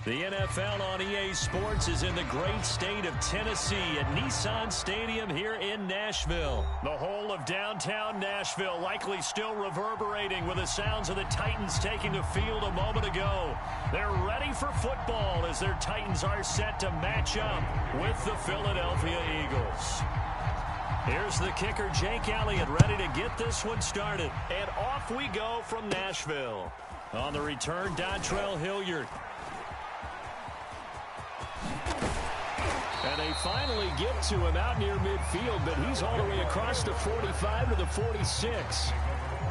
The NFL on EA Sports is in the great state of Tennessee at Nissan Stadium here in Nashville. The whole of downtown Nashville likely still reverberating with the sounds of the Titans taking the field a moment ago. They're ready for football as their Titans are set to match up with the Philadelphia Eagles. Here's the kicker, Jake Elliott, ready to get this one started. And off we go from Nashville. On the return, Dontrell Hilliard. And they finally get to him out near midfield, but he's all the way across the 45 to the 46.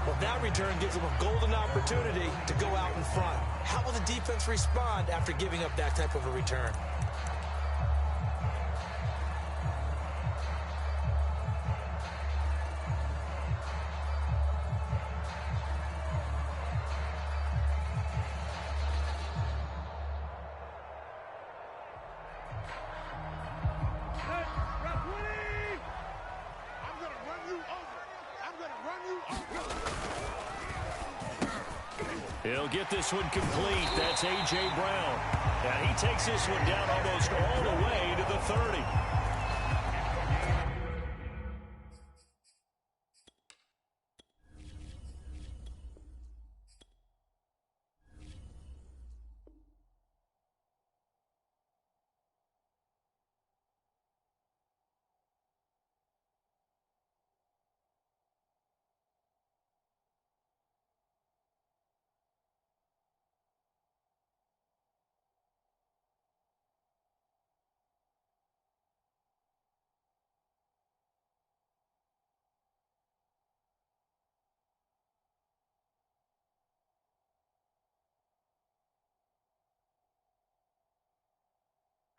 Well, that return gives them a golden opportunity to go out in front. How will the defense respond after giving up that type of a return? He'll get this one complete. That's A.J. Brown. And he takes this one down almost all the way to the 30.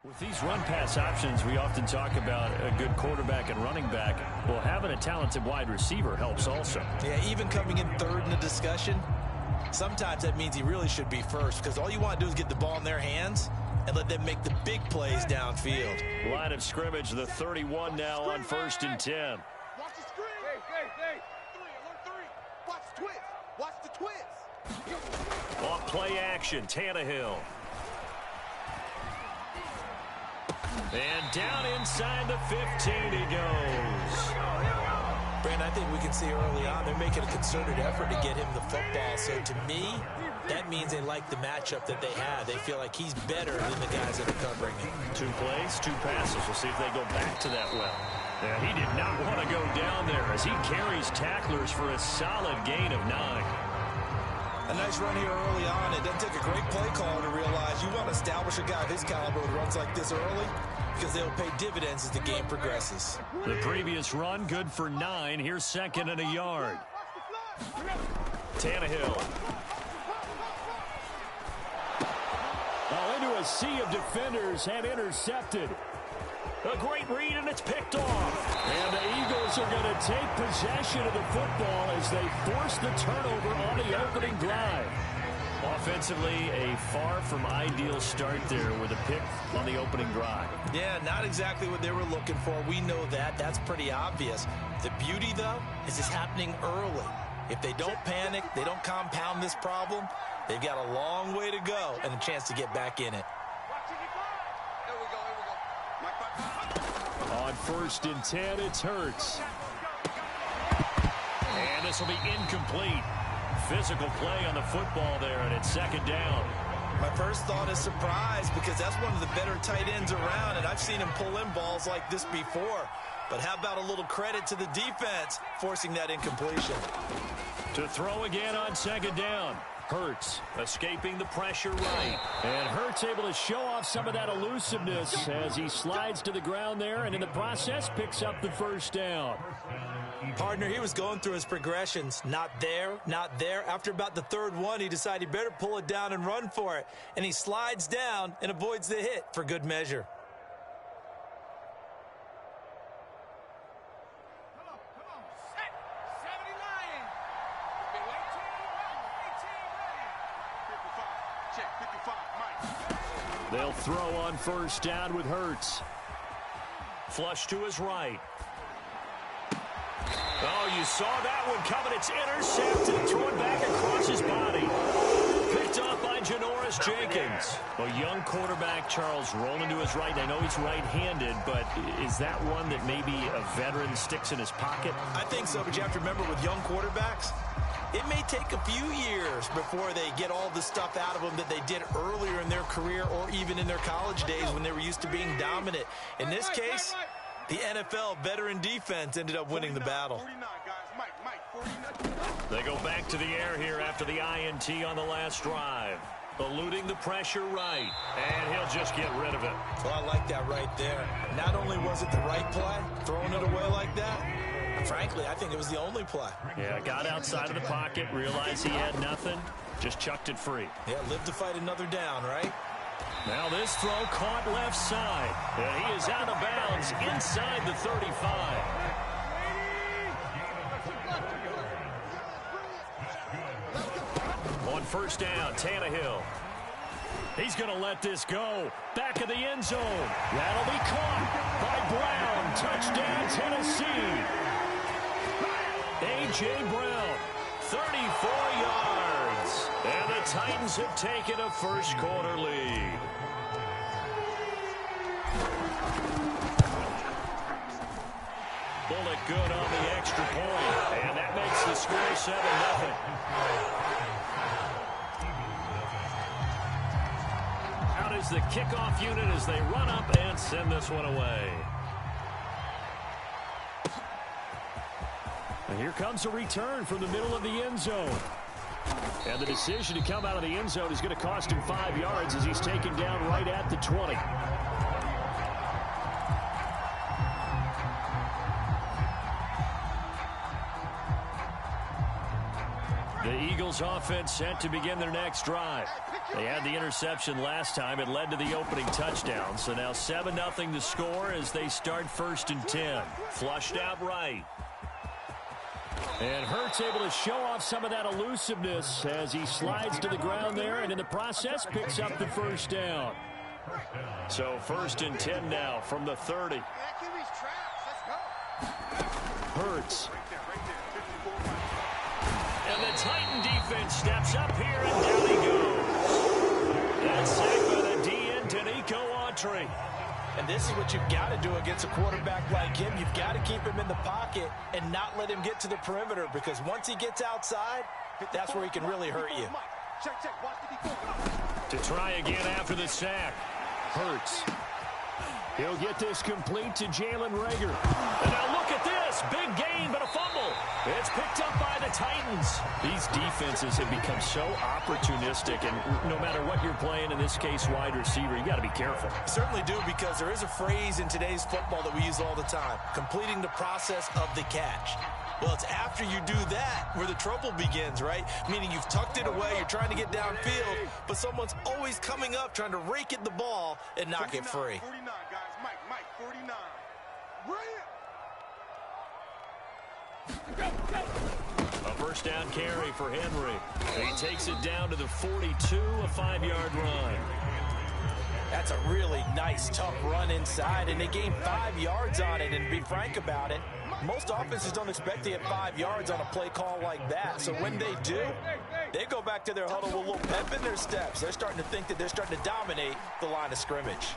With these run-pass options, we often talk about a good quarterback and running back. Well, having a talented wide receiver helps also. Yeah, even coming in third in the discussion, sometimes that means he really should be first because all you want to do is get the ball in their hands and let them make the big plays downfield. Line of scrimmage, the 31 now on 1st and 10. Watch the screen. Hey. Three. Watch the twist. Watch the twist. Off play action, Tannehill. And down inside the 15 he goes. Brandon, I think we can see early on they're making a concerted effort to get him the football. So to me, that means they like the matchup that they have. They feel like he's better than the guys that are covering him. 2 plays, 2 passes. We'll see if they go back to that well. Yeah, he did not want to go down there as he carries tacklers for a solid gain of 9. A nice run here early on. It doesn't take a great play caller to realize you want to establish a guy of his caliber who runs like this early because they'll pay dividends as the game progresses. The previous run, good for 9. Here's 2nd and a yard. Tannehill. Into a sea of defenders and intercepted. A great read, and it's picked off. And the Eagles are going to take possession of the football as they force the turnover on the opening drive. Offensively, a far from ideal start there with a pick on the opening drive. Yeah, not exactly what they were looking for. We know that. That's pretty obvious. The beauty, though, is it's happening early. If they don't panic, they don't compound this problem, they've got a long way to go and a chance to get back in it. On 1st and 10, it's Hurts. And this will be incomplete. Physical play on the football there, and it's 2nd down. My first thought is surprise because that's one of the better tight ends around, and I've seen him pull in balls like this before. But how about a little credit to the defense forcing that incompletion? To throw again on 2nd down. Hurts escaping the pressure right. And Hurts able to show off some of that elusiveness as he slides to the ground there and in the process picks up the 1st down. Partner, he was going through his progressions. Not there, not there. After about the 3rd one, he decided he better pull it down and run for it. And he slides down and avoids the hit for good measure. They'll throw on 1st down with Hurts. Flush to his right. Oh, you saw that one coming. It's intercepted. Thrown back across his body. Picked off by Janoris Josh Jacobs. A young quarterback, Charles, rolling to his right. I know he's right-handed, but is that one that maybe a veteran sticks in his pocket? I think so, but you have to remember with young quarterbacks, it may take a few years before they get all the stuff out of them that they did earlier in their career or even in their college days when they were used to being dominant. In this case, the NFL veteran defense ended up winning the battle. They go back to the air here after the INT on the last drive. Eluding the pressure right, and he'll just get rid of it. Well, I like that right there. Not only was it the right play, throwing it away like that, frankly, I think it was the only play. Yeah, got outside of the pocket, realized he had nothing, just chucked it free. Yeah, live to fight another down, right? Now this throw caught left side, and he is out of bounds inside the 35. On first down, Tannehill. He's going to let this go. Back of the end zone. That'll be caught by Brown. Touchdown, Tennessee. A.J. Brown, 34 yards. And the Titans have taken a first-quarter lead. Bullet good on the extra point. And that makes the score 7-0. Out is the kickoff unit as they run up and send this one away. And here comes a return from the middle of the end zone. And the decision to come out of the end zone is going to cost him 5 yards as he's taken down right at the 20. The Eagles offense set to begin their next drive. They had the interception last time. It led to the opening touchdown. So now 7-0 to score as they start 1st and 10. Flushed out right. And Hurts able to show off some of that elusiveness as he slides to the ground there and in the process picks up the first down. So 1st and 10 now from the 30. Hurts. And the Titan defense steps up here and down he goes. That's sacked by the DN, Danico Autry. And this is what you've got to do against a quarterback like him. You've got to keep him in the pocket and not let him get to the perimeter, because once he gets outside, that's where he can really hurt you. To try again after the sack. Hurts. He'll get this complete to Jalen Reagor. And now look at this. Big gain, but a fumble. It's picked up by the Titans. These defenses have become so opportunistic, and no matter what you're playing, in this case wide receiver, you got to be careful. Certainly do, because there is a phrase in today's football that we use all the time: completing the process of the catch. Well, it's after you do that where the trouble begins, right? Meaning you've tucked it away, you're trying to get downfield, but someone's always coming up trying to rake at the ball and knock it free. 49, guys. Mike, 49. A first down carry for Henry. He takes it down to the 42, a 5-yard run. That's a really nice, tough run inside, and they gained 5 yards on it. And to be frank about it, most offenses don't expect to get 5 yards on a play call like that. So when they do, they go back to their huddle with a little pep in their steps. They're starting to think that they're starting to dominate the line of scrimmage.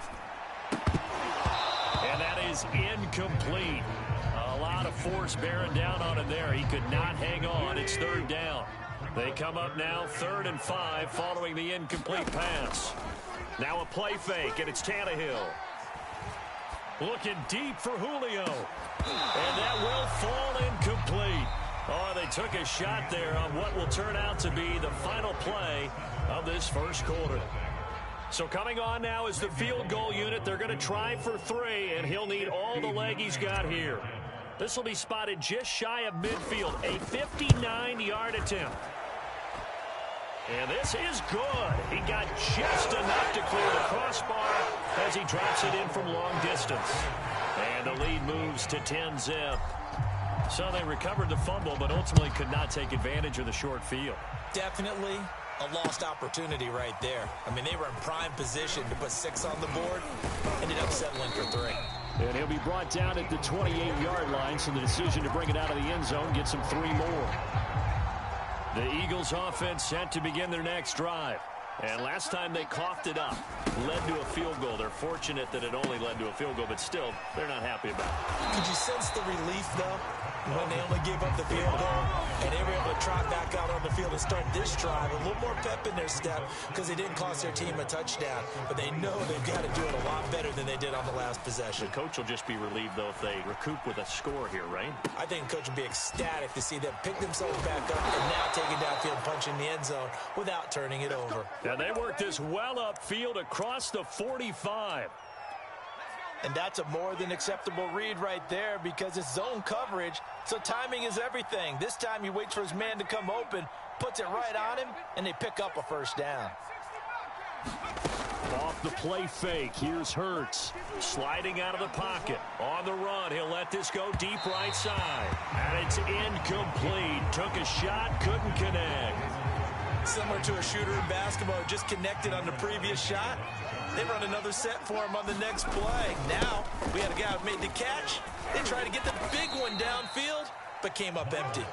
And that is incomplete. A lot of force bearing down on him there. He could not hang on. It's 3rd down. They come up now 3rd and 5 following the incomplete pass. Now a play fake, and it's Tannehill. Looking deep for Julio. And that will fall incomplete. Oh, they took a shot there on what will turn out to be the final play of this first quarter. So coming on now is the field goal unit. They're going to try for 3, and he'll need all the leg he's got here. This will be spotted just shy of midfield, a 59-yard attempt. And this is good. He got just enough to clear the crossbar as he drops it in from long distance. And the lead moves to 10-zip. So they recovered the fumble, but ultimately could not take advantage of the short field. Definitely a lost opportunity right there. I mean, they were in prime position to put 6 on the board. Ended up settling for 3. And he'll be brought down at the 28-yard line, so the decision to bring it out of the end zone gets him 3 more. The Eagles offense set to begin their next drive. And last time they coughed it up, led to a field goal. They're fortunate that it only led to a field goal, but still, they're not happy about it. Could you sense the relief, though, when they only gave up the field goal and they were able to trot back out on the field and start this drive? A little more pep in their step because they didn't cost their team a touchdown, but they know they've got to do it a lot better than they did on the last possession. The coach will just be relieved, though, if they recoup with a score here, right? I think the coach would be ecstatic to see them pick themselves back up and now taking downfield, punching the end zone without turning it over. And they worked this well upfield across the 45. And that's a more than acceptable read right there because it's zone coverage, so timing is everything. This time he waits for his man to come open, puts it right on him, and they pick up a first down. Off the play fake, here's Hurts. Sliding out of the pocket. On the run, he'll let this go deep right side. And it's incomplete. Took a shot, couldn't connect. Similar to a shooter in basketball who just connected on the previous shot. They run another set for him on the next play. Now, we had a guy who made the catch. They tried to get the big one downfield, but came up empty.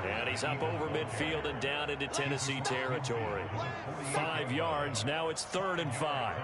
And he's up over midfield and down into Tennessee territory. 5 yards, now it's 3rd and 5.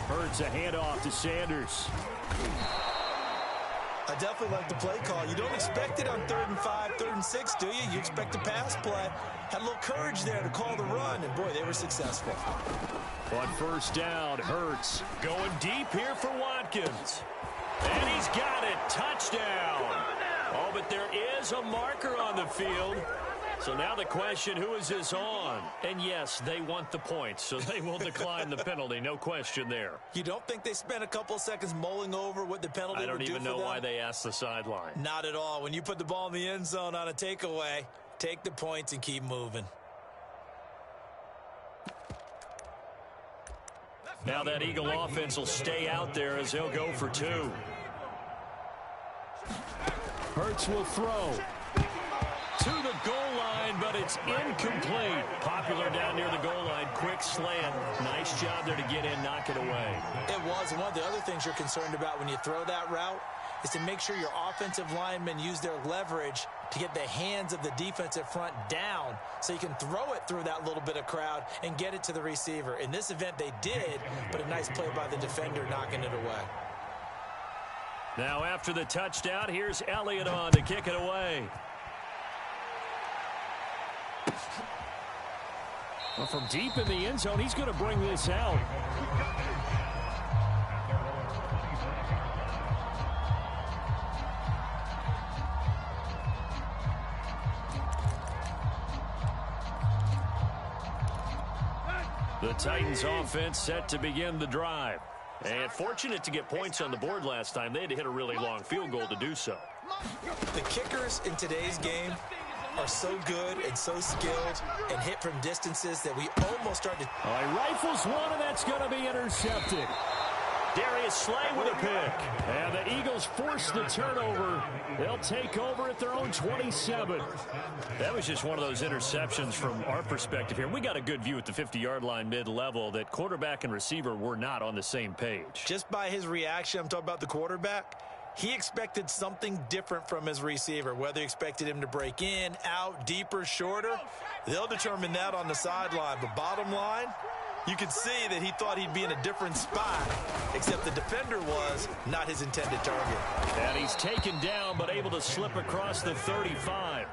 Hurts a handoff to Sanders. I definitely like the play call. You don't expect it on 3rd and 5, 3rd and 6, do you? You expect a pass play. Had a little courage there to call the run, and boy, they were successful. On 1st down, Hurts going deep here for Watkins. And he's got it. Touchdown. Oh, but there is a marker on the field. So now the question, who is this on? And yes, they want the points, so they will decline the penalty. No question there. You don't think they spent a couple seconds mulling over what the penalty would do for them? I don't even know why they asked the sideline. Not at all. When you put the ball in the end zone on a takeaway, take the points and keep moving. Now that Eagle offense will stay out there as he'll go for 2. Hurts will throw to the goal line, but it's incomplete. Popular down near the goal line. Quick slant. Nice job there to get in, knock it away. It was. And one of the other things you're concerned about when you throw that route is to make sure your offensive linemen use their leverage to get the hands of the defensive front down so you can throw it through that little bit of crowd and get it to the receiver. In this event, they did, but a nice play by the defender knocking it away. Now after the touchdown, here's Elliott on to kick it away. Well, from deep in the end zone, he's going to bring this out. The Titans offense set to begin the drive. And fortunate to get points on the board last time. They had to hit a really long field goal to do so. The kickers in today's game are so good and so skilled and hit from distances that we almost start to... All right, rifles one, and that's going to be intercepted. Darius Slay with a pick. And the Eagles force the turnover. They'll take over at their own 27. That was just one of those interceptions from our perspective here. We got a good view at the 50-yard line mid-level that quarterback and receiver were not on the same page. Just by his reaction, I'm talking about the quarterback, he expected something different from his receiver. Whether he expected him to break in, out, deeper, shorter, they'll determine that on the sideline. But bottom line, you could see that he thought he'd be in a different spot, except the defender was not his intended target. And he's taken down, but able to slip across the 35.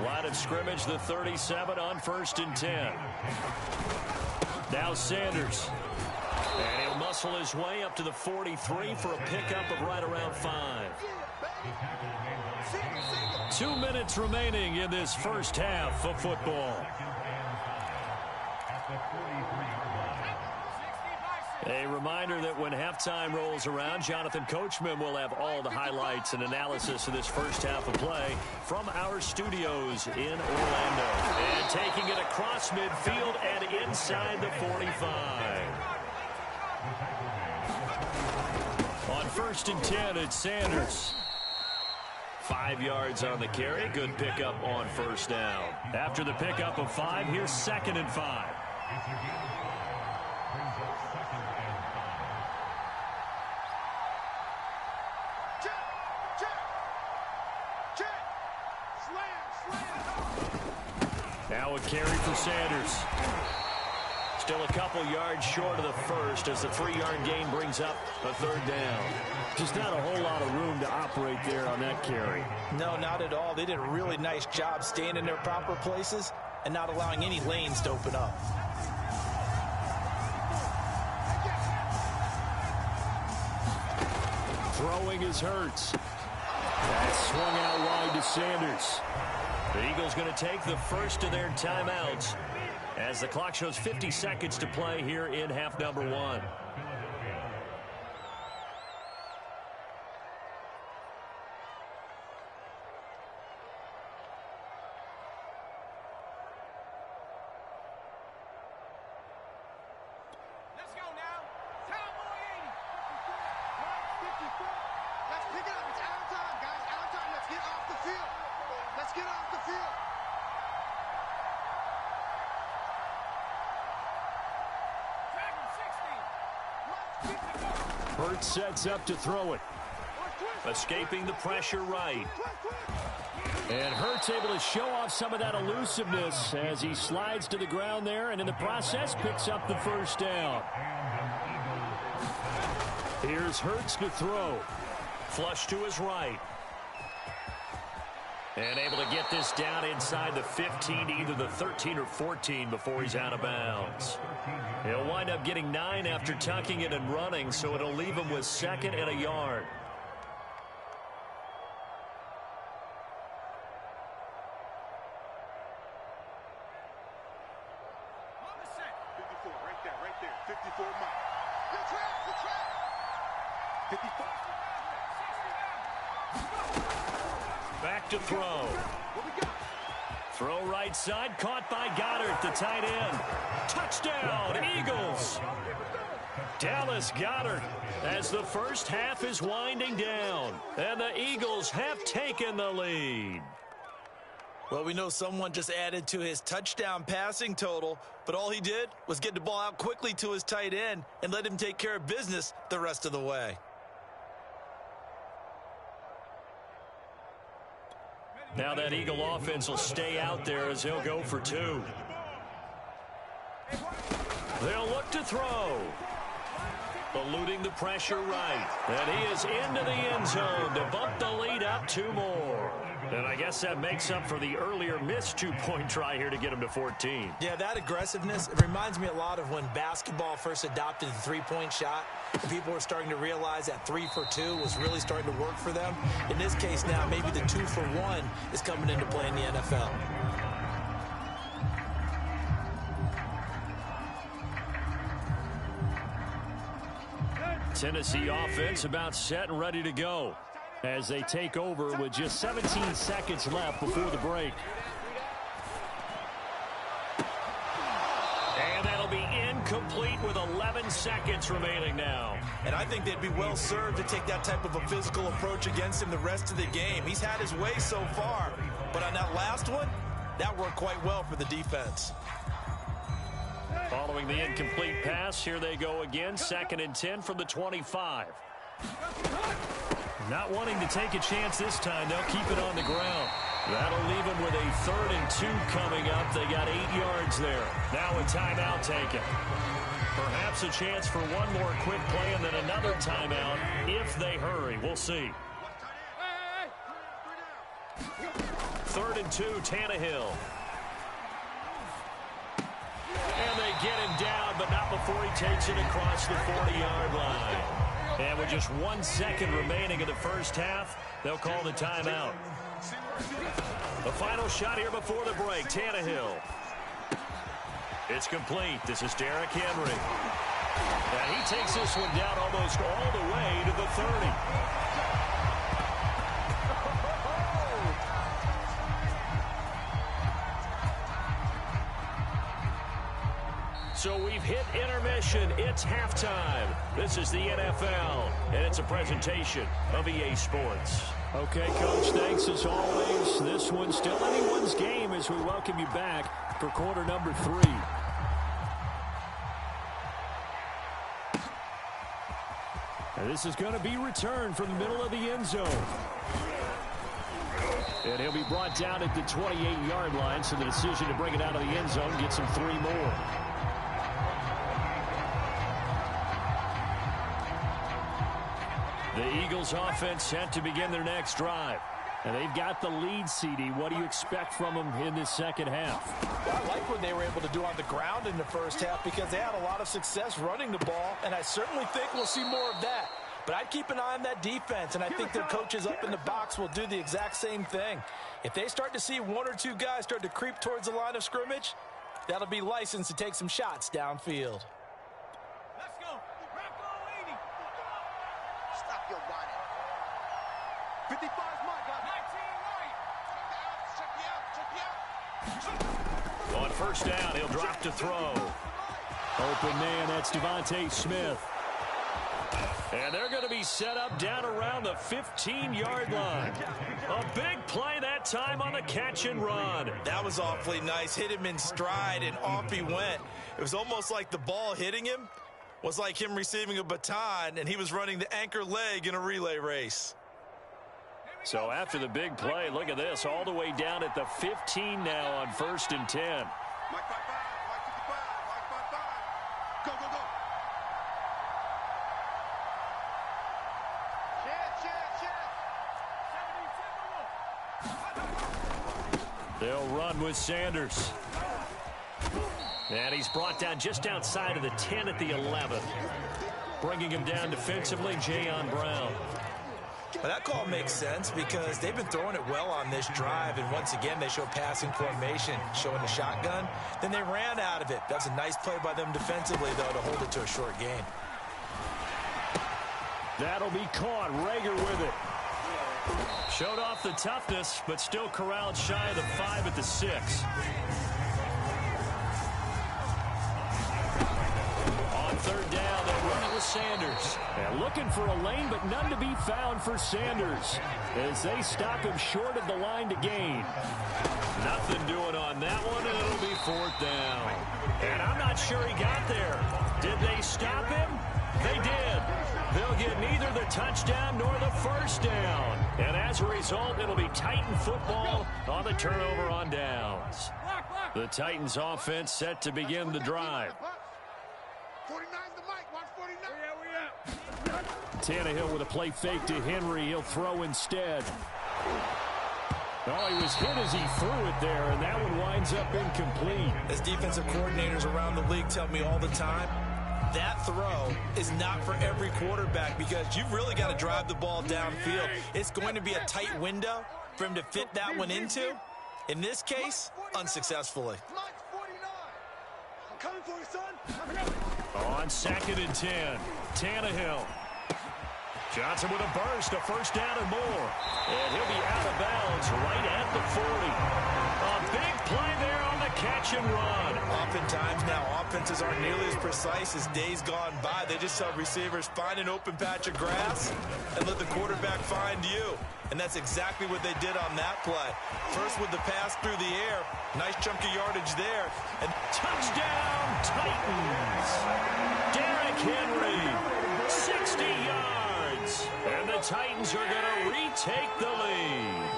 Line of scrimmage, the 37 on 1st and 10. Now Sanders. And he'll muscle his way up to the 43 for a pickup of right around 5. 2 minutes remaining in this first half of football. A reminder that when halftime rolls around, Jonathan Coachman will have all the highlights and analysis of this first half of play from our studios in Orlando. And taking it across midfield and inside the 45. On 1st and 10. It's Sanders. 5 yards on the carry. Good pickup on 1st down. After the pickup of 5, here's 2nd and 5. Now a carry for Sanders. Still a couple yards short of the 1st as the 3-yard gain brings up a 3rd down. Just not a whole lot of room to operate there on that carry. No, not at all. They did a really nice job staying in their proper places and not allowing any lanes to open up. Throwing is Hurts. That swung out wide to Sanders. The Eagles going to take the first of their timeouts as the clock shows 50 seconds to play here in half number 1. Hurts sets up to throw it. Escaping the pressure right. And Hurts able to show off some of that elusiveness as he slides to the ground there and in the process picks up the 1st down. Here's Hurts to throw. Flush to his right. And able to get this down inside the 15 to either the 13 or 14 before he's out of bounds. He'll wind up getting 9 after tucking it and running, so it'll leave him with 2nd and a yard. Right there. 54 miles. Good track. 54. Back to throw. Throw right side, caught by Goddard, the tight end. Touchdown, Eagles. Dallas Goedert as the first half is winding down. And the Eagles have taken the lead. Well, we know someone just added to his touchdown passing total, but all he did was get the ball out quickly to his tight end and let him take care of business the rest of the way. Now that Eagle offense will stay out there as he'll go for 2. They'll look to throw. Eluding the pressure right. And he is into the end zone to bump the lead up 2 more. And I guess that makes up for the earlier missed 2-point try here to get him to 14. Yeah, that aggressiveness, it reminds me a lot of when basketball first adopted the 3-point shot. And people were starting to realize that 3 for 2 was really starting to work for them. In this case now, maybe the 2 for 1 is coming into play in the NFL. Tennessee offense about set and ready to go as they take over with just 17 seconds left before the break. And that'll be incomplete with 11 seconds remaining now. And I think they'd be well served to take that type of a physical approach against him the rest of the game. He's had his way so far, but on that last one, that worked quite well for the defense. Following the incomplete pass, here they go again, 2nd and 10 from the 25. Not wanting to take a chance this time, they'll keep it on the ground. That'll leave them with a 3rd and 2 coming up. They got 8 yards there. Now a timeout taken. Perhaps a chance for one more quick play and then another timeout if they hurry. We'll see. 3rd and 2, Tannehill. And they get him down, but not before he takes it across the 40-yard line. And with just 1 second remaining in the first half, they'll call the timeout. The final shot here before the break, Tannehill. It's complete. This is Derrick Henry. And he takes this one down almost all the way to the 30. So we've hit intermission. It's halftime. This is the NFL, and it's a presentation of EA Sports. Okay, Coach, thanks as always. This one's still anyone's game as we welcome you back for quarter number 3. And this is going to be returned from the middle of the end zone. And he'll be brought down at the 28-yard line, so the decision to bring it out of the end zone gets him 3 more. The Eagles offense set to begin their next drive. And they've got the lead, CD. What do you expect from them in this second half? Well, I like what they were able to do on the ground in the first half because they had a lot of success running the ball, and I certainly think we'll see more of that. But I'd keep an eye on that defense, and I think their coaches up in the box will do the exact same thing. If they start to see 1 or 2 guys start to creep towards the line of scrimmage, that'll be licensed to take some shots downfield. Let's go. Stop your whining. 55 is my guy. 19 right. Check me out. On first down, he'll drop to throw. Open man, that's Devontae Smith. And they're going to be set up down around the 15-yard line. A big play that time on the catch and run. That was awfully nice. Hit him in stride, and off he went. It was almost like the ball hitting him was like him receiving a baton, and he was running the anchor leg in a relay race. So after the big play, look at this, all the way down at the 15 now on 1st and 10. Mike 55, Mike 55, Mike 55. Go, go, go. They'll run with Sanders. And he's brought down just outside of the 10 at the 11. Bringing him down defensively, Jayon Brown. Well, that call makes sense because they've been throwing it well on this drive, and once again they show passing formation, showing the shotgun. Then they ran out of it. That's a nice play by them defensively, though, to hold it to a short game. That'll be caught. Rager with it. Showed off the toughness, but still corralled shy of the 5 at the 6. On third down, they're running with Sanders. And looking for a lane, but none to be found for Sanders as they stop him short of the line to gain. Nothing doing on that one, and it'll be 4th down. And I'm not sure he got there. Did they stop him? They did. They'll get neither the touchdown nor the first down. And as a result, it'll be Titan football on the turnover on downs. The Titans offense set to begin the drive. 49's the mic. Watch 49. Tannehill with a play fake to Henry. He'll throw instead. Oh, he was hit as he threw it there, and that one winds up incomplete. As defensive coordinators around the league tell me all the time, that throw is not for every quarterback because you've really got to drive the ball downfield. It's going to be a tight window for him to fit that one into. In this case, unsuccessfully. Mike's 49. I'm coming for you, son. On 2nd and 10, Tannehill. Johnson with a burst, a first down and more. And he'll be out of bounds right at the 40. A big play there on the catch and run. Oftentimes now, offenses aren't nearly as precise as days gone by. They just tell receivers, find an open patch of grass and let the quarterback find you. And that's exactly what they did on that play. First with the pass through the air. Nice chunk of yardage there. And touchdown, Titans. Derrick Henry, 60 yards. And the Titans are going to retake the lead.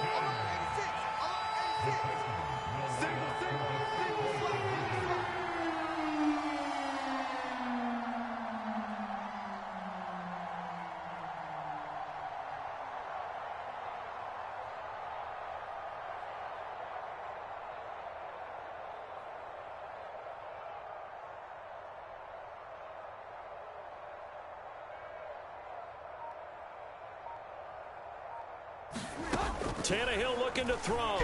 Tannehill looking to throw.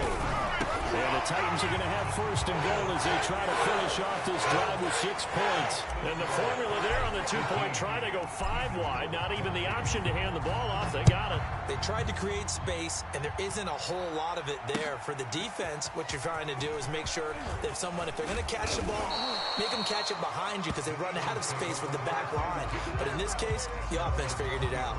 And the Titans are going to have first and goal as they try to finish off this drive with 6 points. And the formula there on the two-point try to go 5 wide. Not even the option to hand the ball off. They got it. They tried to create space, and there isn't a whole lot of it there. For the defense, what you're trying to do is make sure that if they're going to catch the ball, make them catch it behind you because they run out of space with the back line. But in this case, the offense figured it out.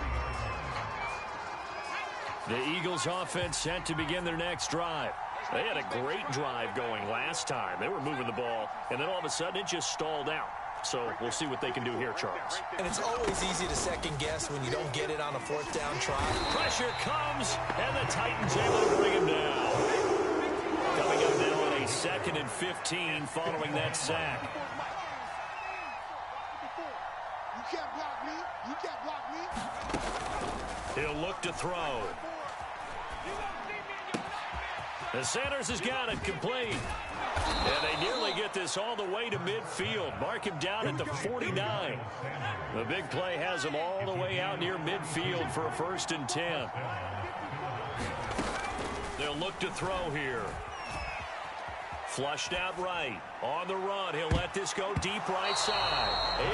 The Eagles offense set to begin their next drive. They had a great drive going last time. They were moving the ball, and then all of a sudden it just stalled out. So we'll see what they can do here, Charles. And it's always easy to second guess when you don't get it on a 4th down try. Pressure comes, and the Titans able to bring him down. Coming up now on a 2nd and 15 following that sack. You can't block me. You can't block me. He'll look to throw. And Sanders has got it complete. And they nearly get this all the way to midfield. Mark him down at the 49. The big play has him all the way out near midfield for a 1st and 10. They'll look to throw here. Flushed out right. On the run, he'll let this go deep right side.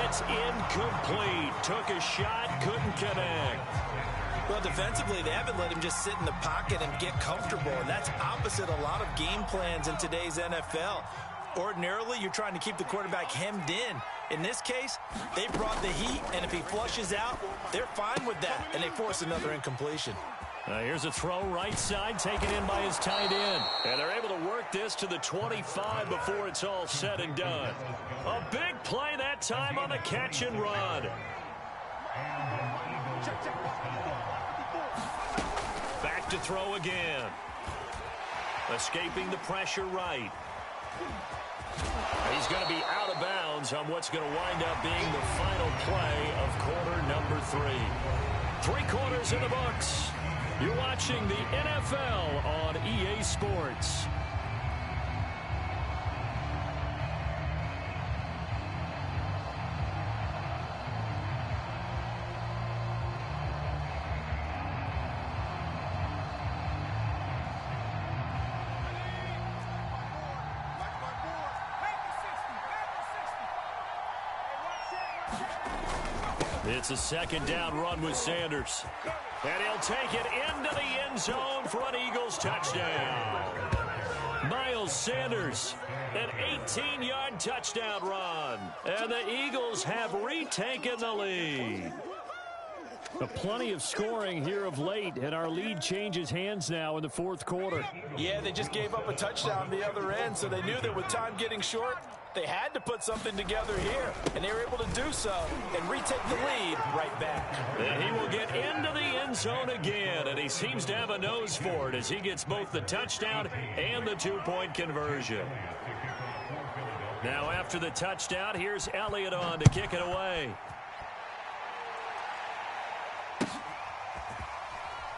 It's incomplete. Took a shot, couldn't connect. Well, defensively, they haven't let him just sit in the pocket and get comfortable, and that's opposite a lot of game plans in today's NFL. Ordinarily, you're trying to keep the quarterback hemmed in. In this case, they brought the heat, and if he flushes out, they're fine with that, and they force another incompletion. Here's a throw right side, taken in by his tight end. And they're able to work this to the 25 before it's all said and done. A big play that time on the catch and run. Back to throw again. Escaping the pressure right. He's going to be out of bounds on what's going to wind up being the final play of quarter number 3. 3 quarters in the books. You're watching the NFL on EA Sports. It's a 2nd down run with Sanders. And he'll take it into the end zone for an Eagles touchdown. Miles Sanders, an 18-yard touchdown run. And the Eagles have retaken the lead. Plenty of scoring here of late, and our lead changes hands now in the 4th quarter. Yeah, they just gave up a touchdown the other end, so they knew that with time getting short, they had to put something together here, and they were able to do so and retake the lead right back. And he will get into the end zone again, and he seems to have a nose for it as he gets both the touchdown and the 2-point conversion. Now after the touchdown, here's Elliott on to kick it away.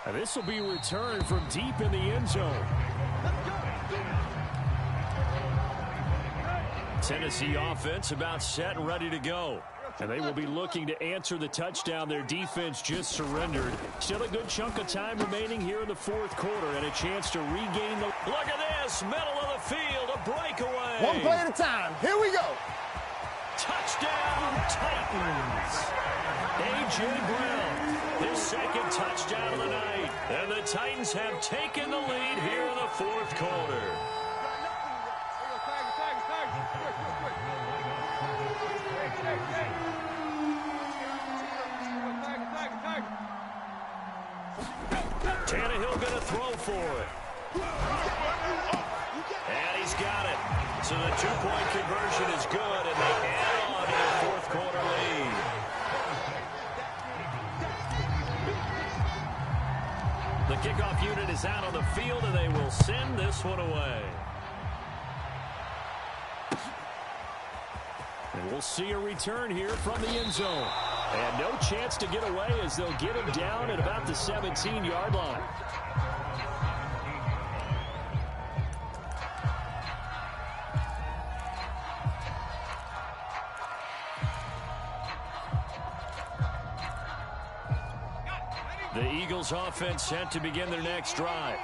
And this will be returned from deep in the end zone. Tennessee offense about set and ready to go. And they will be looking to answer the touchdown their defense just surrendered. Still a good chunk of time remaining here in the 4th quarter and a chance to regain the... Look at this, middle of the field, a breakaway. One play at a time. Here we go. Touchdown, Titans. A.J. Brown, his 2nd touchdown of the night. And the Titans have taken the lead here in the 4th quarter. Tannehill going to throw for it. And he's got it. So the 2-point conversion is good, and they add on to their 4th quarter lead. The kickoff unit is out on the field, and they will send this one away. And we'll see a return here from the end zone. And no chance to get away as they'll get him down at about the 17-yard line. The Eagles offense set to begin their next drive.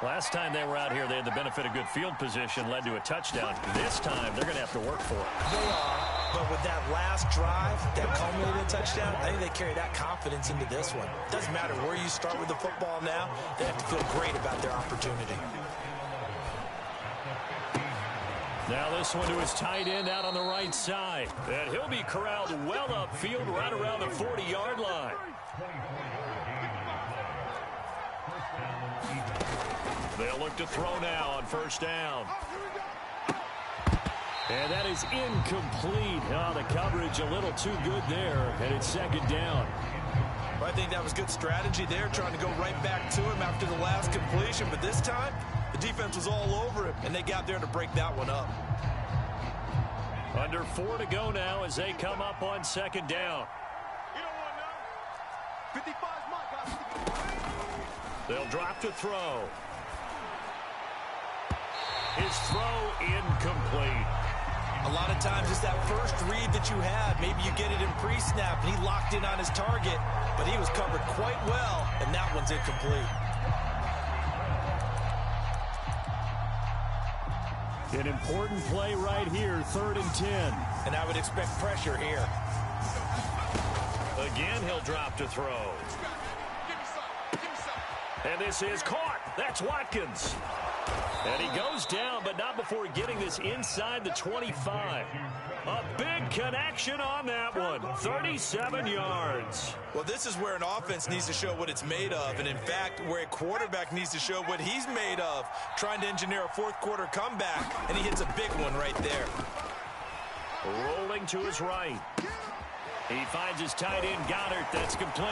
Last time they were out here, they had the benefit of good field position, led to a touchdown. This time, they're going to have to work for it. They are, but with that last drive that culminated in a touchdown, I think they carry that confidence into this one. Doesn't matter where you start with the football now, they have to feel great about their opportunity. Now this one to his tight end out on the right side. And he'll be corralled well upfield right around the 40-yard line. They'll look to throw now on first down. And that is incomplete. Oh, the coverage a little too good there, and it's second down. Well, I think that was good strategy there, trying to go right back to him after the last completion. But this time, the defense was all over him, and they got there to break that one up. Under 4 to go now as they come up on second down. You don't want to know. 55's my guy. They'll drop to throw. His throw incomplete. A lot of times it's that first read that you have. Maybe you get it in pre-snap, and he locked in on his target, but he was covered quite well, and that one's incomplete. An important play right here, 3rd and 10. And I would expect pressure here. Again, he'll drop to throw. Give me some. And this is caught. That's Watkins. And he goes down, but not before getting this inside the 25. A big connection on that one. 37 yards. Well, this is where an offense needs to show what it's made of. And, in fact, where a quarterback needs to show what he's made of. Trying to engineer a fourth-quarter comeback, and he hits a big one right there. Rolling to his right. He finds his tight end, Goddard. That's complete.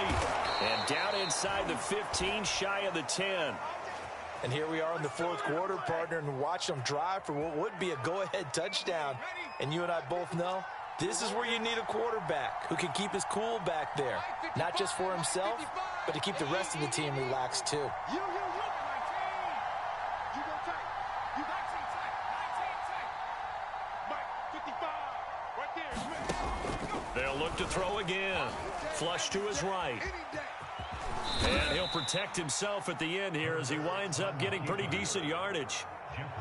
And down inside the 15, shy of the 10. And here we are in the fourth quarter, partner, and watch them drive for what would be a go-ahead touchdown. And you and I both know this is where you need a quarterback who can keep his cool back there. Not just for himself, but to keep the rest of the team relaxed, too. You go tight. You got 19 tight. Mike, 55. Right there. They'll look to throw again. Flush to his right. And he'll protect himself at the end here as he winds up getting pretty decent yardage.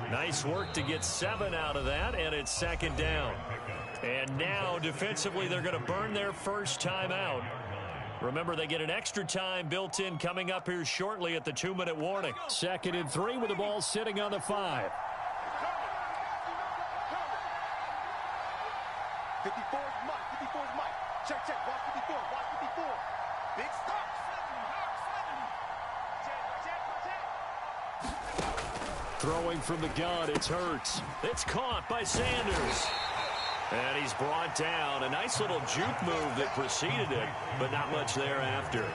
Nice work to get 7 out of that, and it's second down. And now, defensively, they're going to burn their first time out. Remember, they get an extra time built in coming up here shortly at the 2-minute warning. 2nd and 3 with the ball sitting on the 5. 54's Mike. Check. Watch 54. Big stop. Throwing from the gun, it's Hurts. It's caught by Sanders. And he's brought down. A nice little juke move that preceded it, but not much thereafter.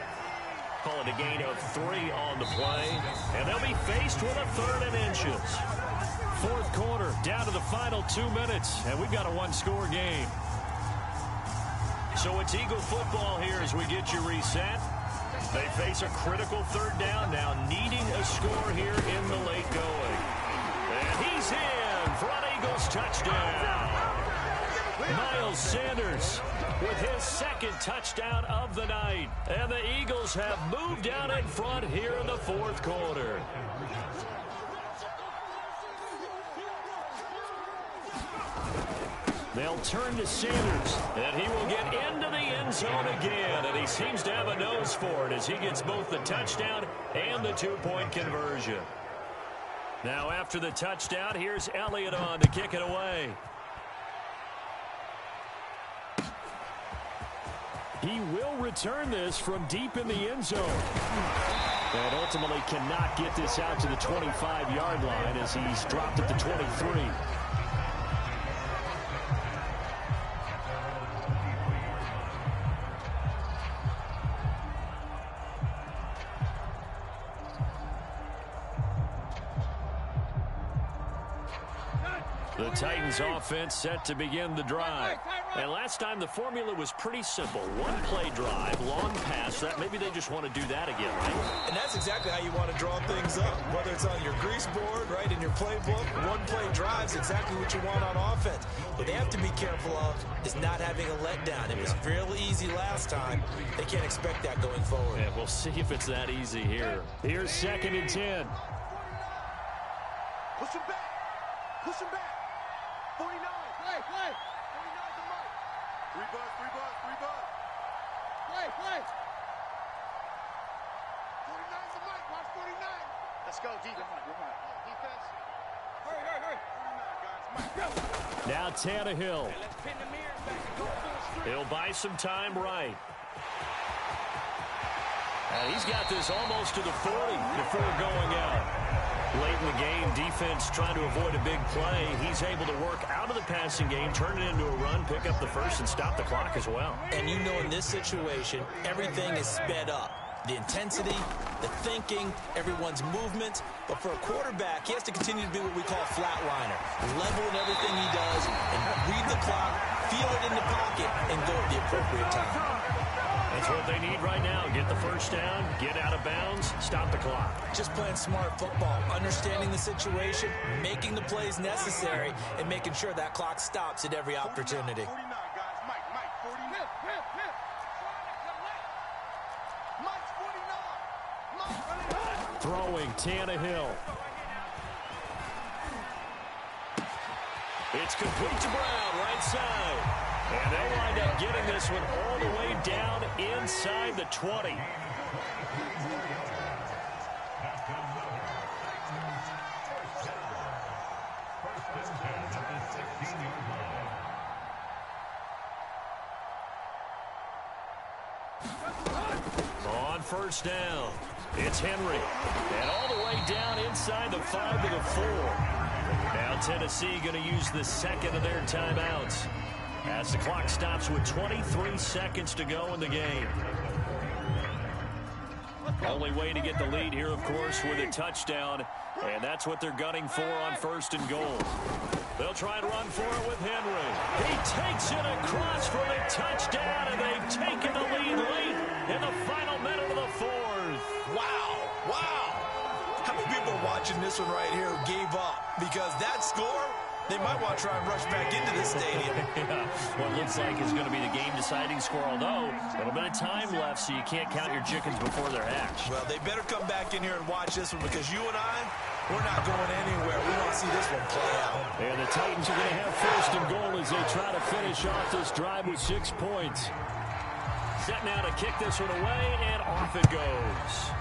Call it a gain of 3 on the play. And they'll be faced with a 3rd and inches. Fourth quarter, down to the final 2 minutes, and we've got a one-score game. So it's Eagle football here as we get you reset. They face a critical 3rd down now, needing a score here in the late going. And he's in for an Eagles touchdown. Miles Sanders with his 2nd touchdown of the night. And the Eagles have moved out in front here in the 4th quarter. They'll turn to Sanders, and he will get into the end zone again, and he seems to have a nose for it as he gets both the touchdown and the 2-point conversion. Now after the touchdown, here's Elliott on to kick it away. He will return this from deep in the end zone. And ultimately cannot get this out to the 25-yard line as he's dropped at the 23. The Titans offense set to begin the drive. And last time the formula was pretty simple. One play drive, long pass. That maybe they just want to do that again, right? And that's exactly how you want to draw things up. Whether it's on your grease board, right, in your playbook, one play drive's exactly what you want on offense. What they have to be careful of is not having a letdown. It was real easy last time. They can't expect that going forward. Yeah, we'll see if it's that easy here. Here's 2nd and 10. Push him back. Push him back. 49. Play. 49's the mic. 3 buzz. Play. 49's the mic. Watch 49. Let's go, defense. Defense. Hurry. 49, guys. Mic. Now Tannehill. Let's pin the mirrors back and go full street. He'll buy some time right. And he's got this almost to the 40 before going out. Late in the game, defense trying to avoid a big play. He's able to work out of the passing game, turn it into a run, pick up the first, and stop the clock as well. And you know in this situation, everything is sped up. The intensity, the thinking, everyone's movement. But for a quarterback, he has to continue to be what we call a flatliner. Level in everything he does, and read the clock, feel it in the pocket, and go at the appropriate time. That's what they need right now. Get the first down, get out of bounds, stop the clock. Just playing smart football, understanding the situation, making the plays necessary, and making sure that clock stops at every opportunity. 49, guys. Mike. 49. Hip. Mike's 49. Mike. Throwing Tannehill. It's complete to Brown, right side. And they'll wind up getting this one all the way down inside the 20. On first down, it's Henry. And all the way down inside the 5 to the 4. Now Tennessee going to use the second of their timeouts, as the clock stops with 23 seconds to go in the game. Only way to get the lead here, of course, with a touchdown, and that's what they're gunning for on 1st and goal. They'll try and run for it with Henry. He takes it across for the touchdown, and they've taken the lead late in the final minute of the 4th. Wow. How many people are watching this one right here who gave up? Because that score, they might want to try and rush back into this stadium. Yeah, what looks like is going to be the game-deciding score, although a little bit of time left, so you can't count your chickens before they're hatched. Well, they better come back in here and watch this one, because you and I, we're not going anywhere. We want to see this one play out. And the Titans are going to have 1st and goal as they try to finish off this drive with 6 points. Set now to kick this one away, and off it goes.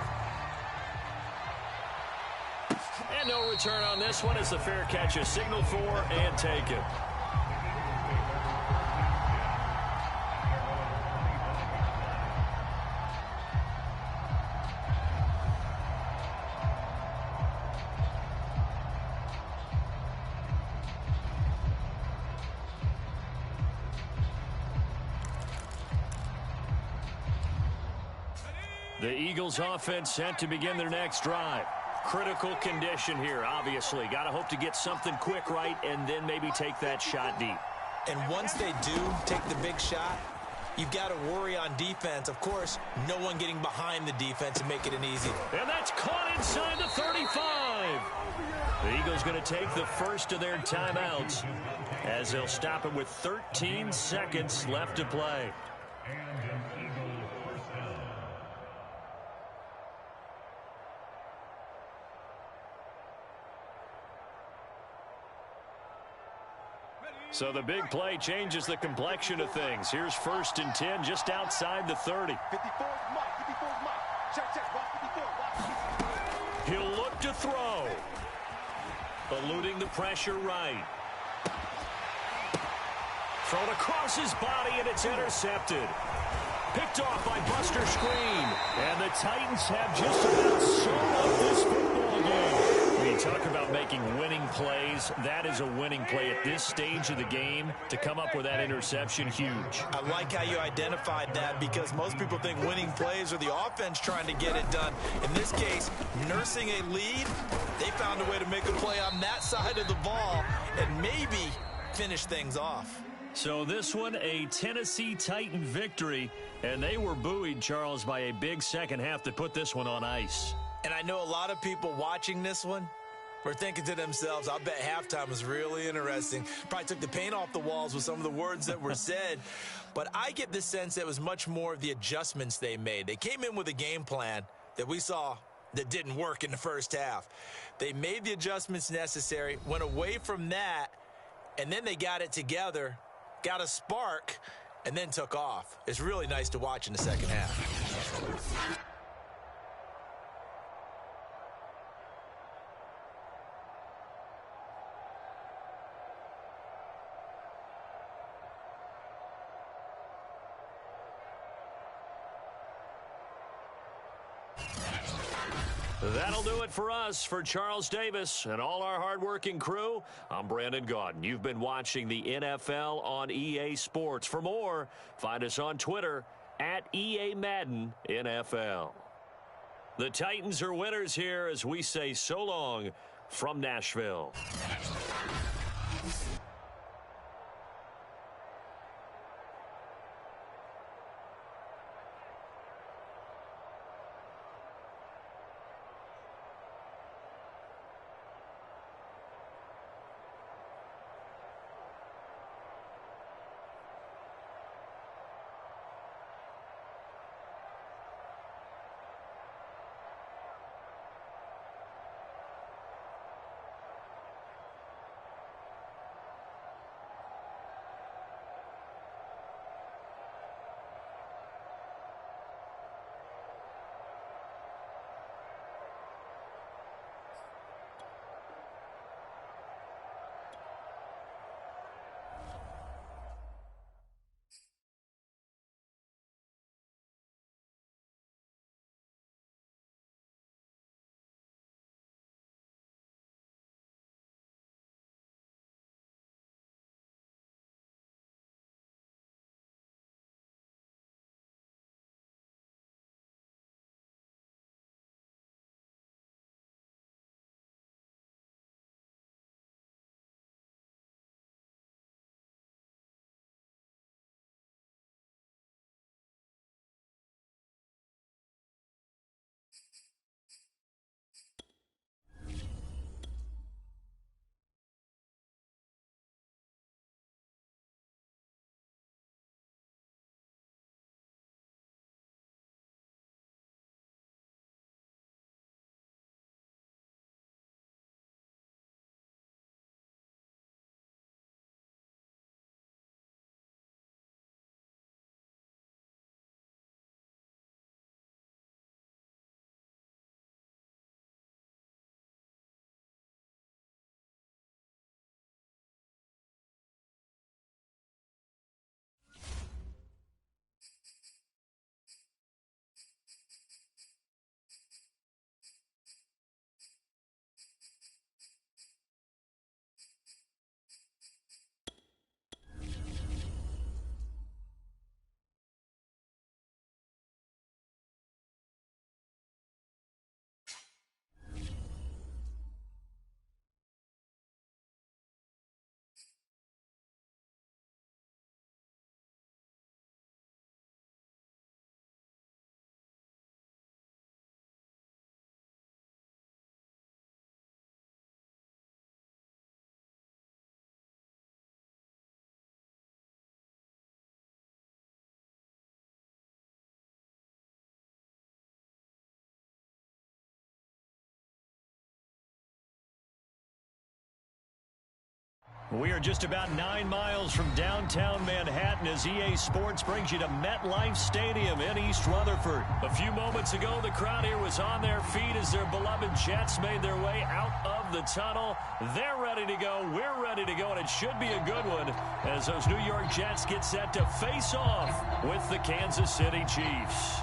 And no return on this one as the fair catch is signaled for and taken. The Eagles offense set to begin their next drive. Critical condition here, obviously. Got to hope to get something quick right and then maybe take that shot deep. And once they do take the big shot, you've got to worry on defense. Of course, no one getting behind the defense and make it an easy. And that's caught inside the 35. The Eagles going to take the first of their timeouts as they'll stop it with 13 seconds left to play. So the big play changes the complexion of things. Here's 1st and 10 just outside the 30. 54's Mike. Check. Watch 54. He'll look to throw. Eluding the pressure right. Thrown across his body, and it's intercepted. Picked off by Buster Screen. And the Titans have just about sewn up this football game. When you talk about about making winning plays. That is a winning play at this stage of the game. To come up with that interception, huge. I like how you identified that, because most people think winning plays are the offense trying to get it done. In this case, nursing a lead, they found a way to make a play on that side of the ball and maybe finish things off. So this one, a Tennessee Titan victory, and they were buoyed, Charles, by a big second half that put this one on ice. And I know a lot of people watching this one were thinking to themselves, I bet halftime was really interesting. Probably took the paint off the walls with some of the words that were said. But I get the sense that it was much more of the adjustments they made. They came in with a game plan that we saw that didn't work in the first half. They made the adjustments necessary, went away from that, and then they got it together, got a spark, and then took off. It's really nice to watch in the second half. That'll do it for us. For Charles Davis and all our hardworking crew, I'm Brandon Gaudin. You've been watching the NFL on EA Sports. For more, find us on Twitter at EA Madden NFL. The Titans are winners here as we say so long from Nashville. We are just about 9 miles from downtown Manhattan as EA Sports brings you to MetLife Stadium in East Rutherford. A few moments ago, the crowd here was on their feet as their beloved Jets made their way out of the tunnel. They're ready to go. We're ready to go, and it should be a good one as those New York Jets get set to face off with the Kansas City Chiefs.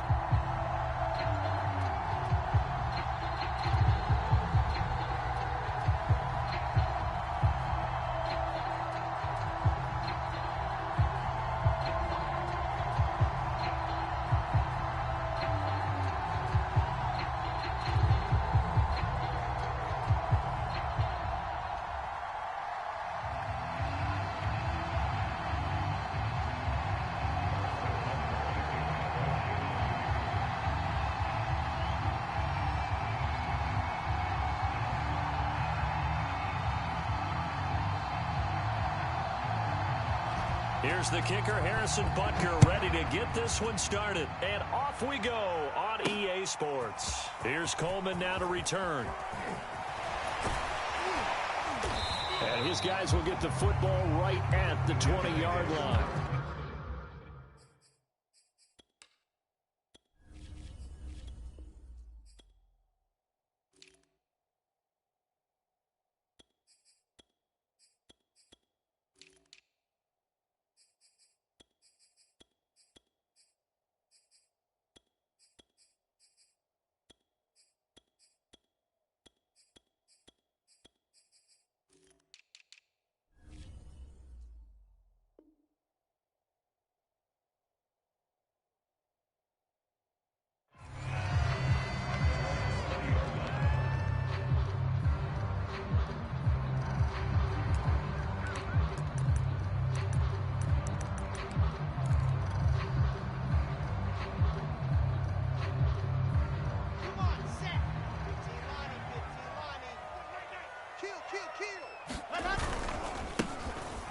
Here's the kicker, Harrison Butker, ready to get this one started. And off we go on EA Sports. Here's Coleman now to return. And his guys will get the football right at the 20-yard line.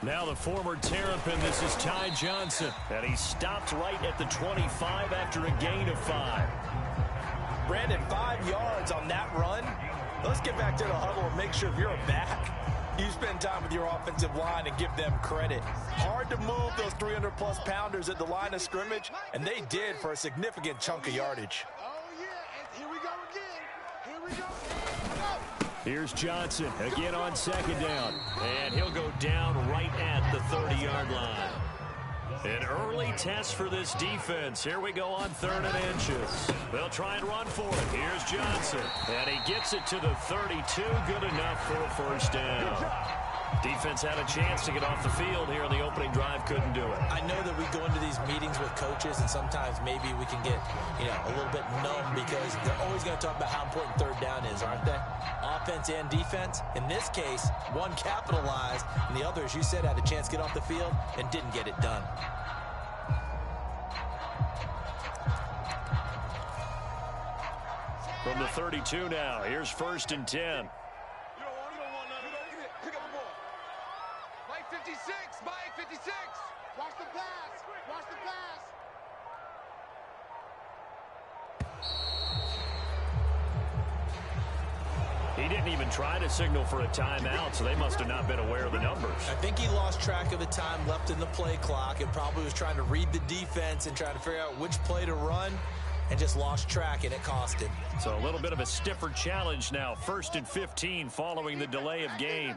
Now the former Terrapin, this is Ty Johnson. And he stopped right at the 25 after a gain of 5. Brandon, 5 yards on that run. Let's get back to the huddle and make sure if you're a back, you spend time with your offensive line and give them credit. Hard to move those 300-plus pounders at the line of scrimmage, and they did for a significant chunk of yardage. Oh, yeah, and here we go again. Here we go. Here's Johnson again on second down. And he'll go down right at the 30-yard line. An early test for this defense. Here we go on 3rd and inches. They'll try and run for it. Here's Johnson. And he gets it to the 32. Good enough for a first down. Defense had a chance to get off the field here in the opening drive. Couldn't do it. I know that we go into these meetings with coaches, and sometimes maybe we can get, a little bit numb because they're always going to talk about how important 3rd down is, aren't they? Offense and defense. In this case, one capitalized, and the other, as you said, had a chance to get off the field and didn't get it done. From the 32 now, here's 1st and 10. Pick up the ball. Mike 56, Mike 56. Watch the pass. Watch the pass. He didn't even try to signal for a timeout, so they must have not been aware of the numbers. I think he lost track of the time left in the play clock and probably was trying to read the defense and trying to figure out which play to run and just lost track, and it cost him. So a little bit of a stiffer challenge now. 1st and 15 following the delay of game.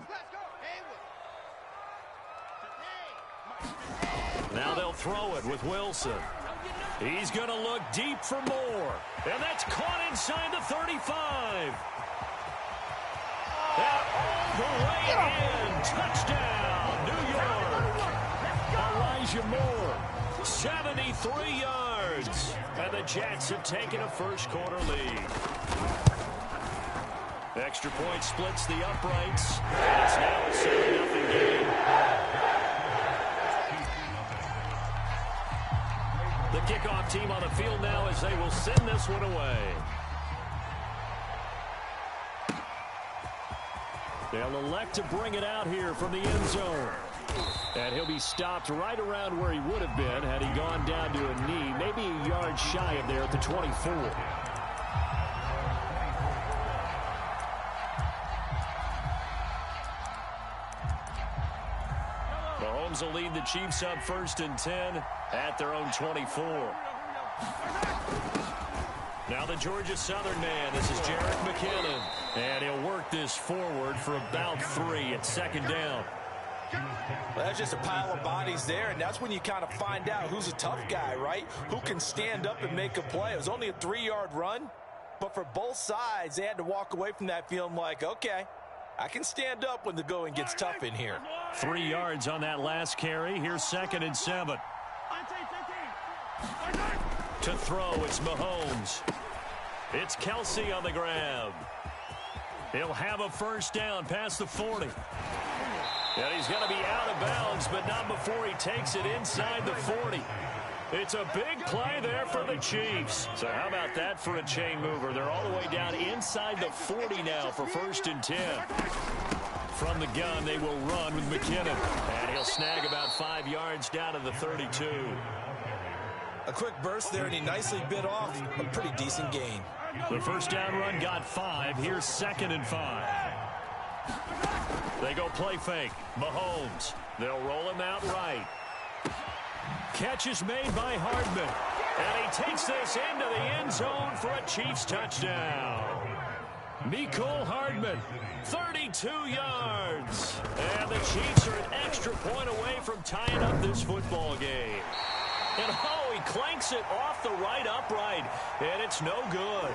Now they'll throw it with Wilson. He's going to look deep for more. And that's caught inside the 35. And all the way in. Touchdown, New York. Elijah Moore, 73 yards. And the Jets have taken a first-quarter lead. Extra point splits the uprights. And it's now a 7-0 game. The kickoff team on the field now as they will send this one away. They'll elect to bring it out here from the end zone. And he'll be stopped right around where he would have been had he gone down to a knee, maybe a yard shy of there at the 24. Mahomes will lead the Chiefs up 1st and 10 at their own 24. Now the Georgia Southern man, this is Jerick McKinnon. And he'll work this forward for about 3 at 2nd down. Well, that's just a pile of bodies there, and that's when you kind of find out who's a tough guy, right? Who can stand up and make a play. It was only a 3-yard run, but for both sides, they had to walk away from that feeling like, okay, I can stand up when the going gets tough in here. 3 yards on that last carry. Here's 2nd and 7. To throw, it's Mahomes. It's Kelsey on the grab. He'll have a first down past the 40. And he's going to be out of bounds, but not before he takes it inside the 40. It's a big play there for the Chiefs. So how about that for a chain mover? They're all the way down inside the 40 now for 1st and 10. From the gun, they will run with McKinnon. And he'll snag about 5 yards down to the 32. A quick burst there, and he nicely bit off a pretty decent gain. The first down run got 5. Here's 2nd and 5. They go play fake. Mahomes. They'll roll him out right. Catch is made by Hardman. And he takes this into the end zone for a Chiefs touchdown. Mecole Hardman, 32 yards. And the Chiefs are an extra point away from tying up this football game. And oh, he clanks it off the right upright. And it's no good.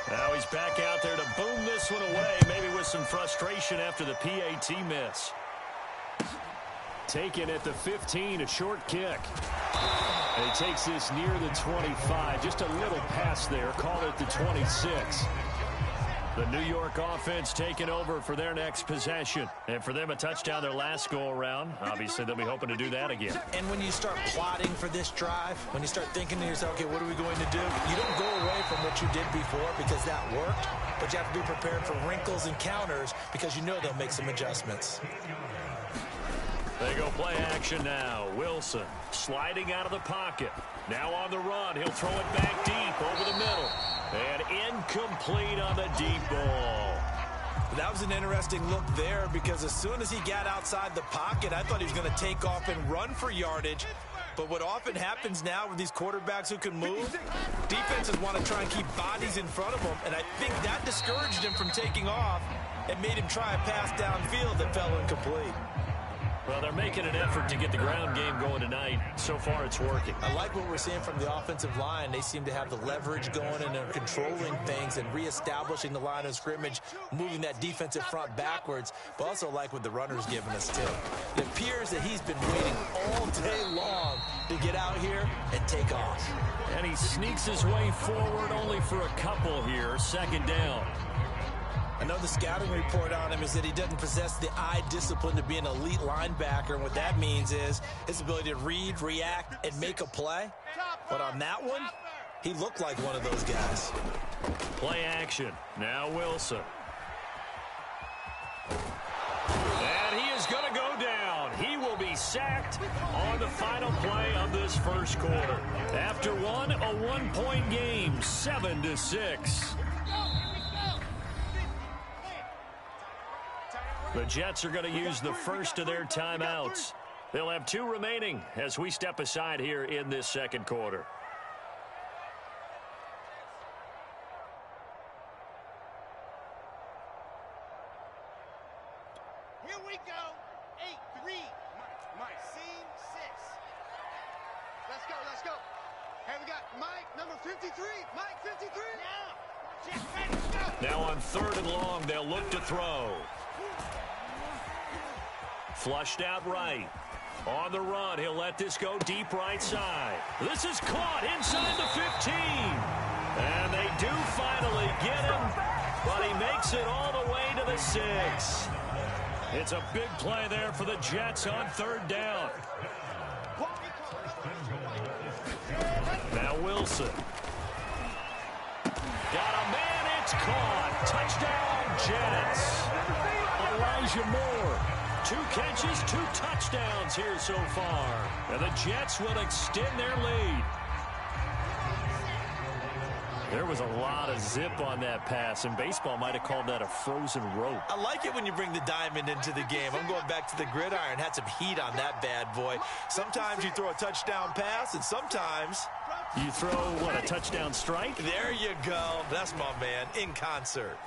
Now he's back out there to boom this one away, maybe with some frustration after the PAT miss. Taken at the 15, a short kick. And he takes this near the 25. Just a little pass there. Call it the 26. The New York offense taking over for their next possession. And for them, a touchdown their last go-around. Obviously, they'll be hoping to do that again. And when you start plotting for this drive, when you start thinking to yourself, okay, what are we going to do? You don't go away from what you did before because that worked. But you have to be prepared for wrinkles and counters because you know they'll make some adjustments. They go play action now. Wilson sliding out of the pocket. Now on the run. He'll throw it back deep over the middle. And incomplete on the deep ball. That was an interesting look there because as soon as he got outside the pocket, I thought he was going to take off and run for yardage. But what often happens now with these quarterbacks who can move, defenses want to try and keep bodies in front of them. And I think that discouraged him from taking off and made him try a pass downfield that fell incomplete. Well, they're making an effort to get the ground game going tonight. So far, it's working. I like what we're seeing from the offensive line. They seem to have the leverage going and are controlling things and reestablishing the line of scrimmage, moving that defensive front backwards, but also like what the runner's giving us, too. It appears that he's been waiting all day long to get out here and take off. And he sneaks his way forward only for a couple here. 2nd down. Another scouting report on him is that he doesn't possess the eye discipline to be an elite linebacker, and what that means is his ability to read, react, and make a play. But on that one, he looked like one of those guys. Play action. Now Wilson. And he is going to go down. He will be sacked on the final play of this first quarter. After one, a one-point game, 7-6. The Jets are going to use the first of their timeouts. They'll have 2 remaining as we step aside here in this second quarter. Here we go. 8-3. Mike, scene 6. Let's go, let's go. Hey, we got Mike, number 53. Mike, 53. Now. Jets, ready, let's go. Now on 3rd and long, they'll look to throw. Flushed out right. On the run, he'll let this go deep right side. This is caught inside the 15. And they do finally get him, but he makes it all the way to the 6. It's a big play there for the Jets on 3rd down. Now Wilson. Got a man, it's caught. Touchdown, Jets. Elijah Moore. 2 catches, 2 touchdowns here so far. And the Jets will extend their lead. There was a lot of zip on that pass, and baseball might have called that a frozen rope. I like it when you bring the diamond into the game. I'm going back to the gridiron. Had some heat on that bad boy. Sometimes you throw a touchdown pass, and sometimes you throw, what, a touchdown strike? There you go. That's my man, in concert.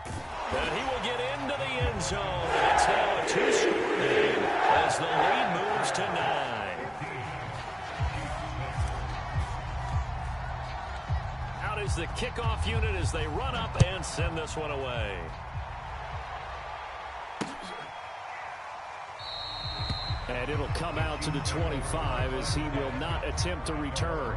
And he will get into the end zone. It's now a 2-score game as the lead moves to 9. Out is the kickoff unit as they run up and send this one away. And it'll come out to the 25 as he will not attempt to return.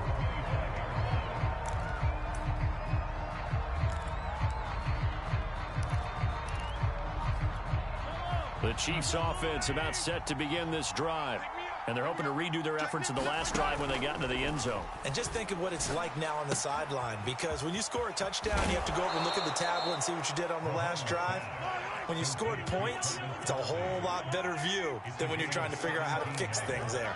The Chiefs offense about set to begin this drive. And they're hoping to redo their efforts in the last drive when they got into the end zone. And just think of what it's like now on the sideline, because when you score a touchdown, you have to go over and look at the tablet and see what you did on the last drive. When you scored points, it's a whole lot better view than when you're trying to figure out how to fix things there.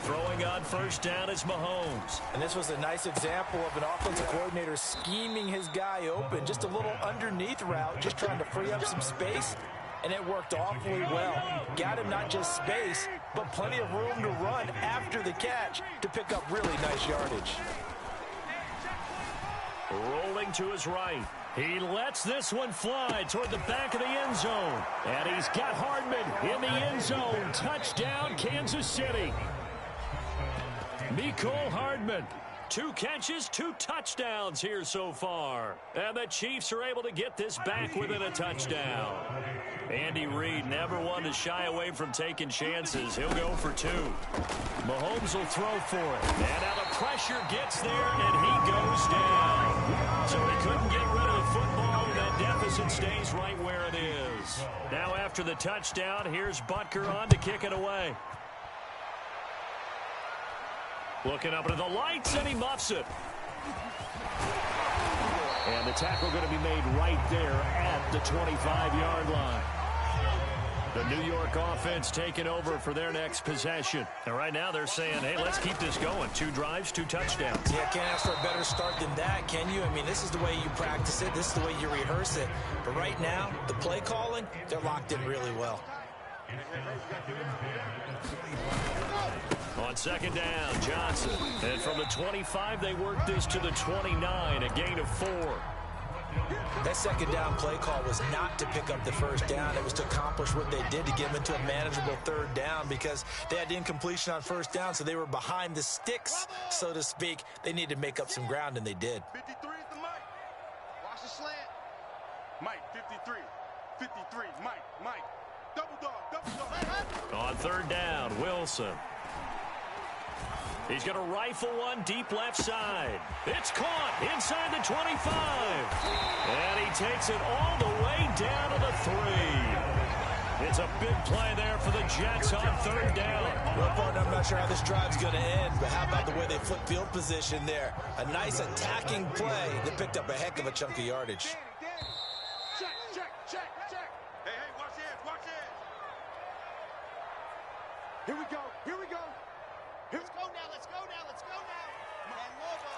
Throwing on first down is Mahomes. And this was a nice example of an offensive coordinator scheming his guy open. Just a little underneath route, just trying to free up some space. And it worked awfully well. Got him not just space, but plenty of room to run after the catch to pick up really nice yardage. Rolling to his right. He lets this one fly toward the back of the end zone. And he's got Hardman in the end zone. Touchdown, Kansas City. Mecole Hardman. 2 catches, 2 touchdowns here so far. And the Chiefs are able to get this back within a touchdown. Andy Reid never one to shy away from taking chances. He'll go for 2. Mahomes will throw for it. And now the pressure gets there, and he goes down. So he couldn't get rid of the football. That deficit stays right where it is. Now after the touchdown, here's Butker on to kick it away. Looking up into the lights, and he muffs it. And the tackle going to be made right there at the 25-yard line. The New York offense taking over for their next possession. And right now they're saying, hey, let's keep this going. 2 drives, 2 touchdowns. Yeah, can't ask for a better start than that, can you? I mean, this is the way you practice it. This is the way you rehearse it. But right now, the play calling, they're locked in really well. On second down, Johnson. And from the 25, they work this to the 29, a gain of 4. That second down play call was not to pick up the first down. It was to accomplish what they did to get them into a manageable third down, because they had incompletion on first down, so they were behind the sticks, so to speak. They needed to make up some ground, and they did. 53 is the Mike. Watch the slant. Mike, 53. 53, Mike. Double dog. On third down, Wilson. He's going to rifle one deep left side. It's caught inside the 25. And he takes it all the way down to the 3. It's a big play there for the Jets on third down. Well, partner, I'm not sure how this drive's going to end, but how about the way they flip field position there? A nice attacking play that picked up a heck of a chunk of yardage. Check. Hey, watch this. Here we go. Let's go now. And Lobo.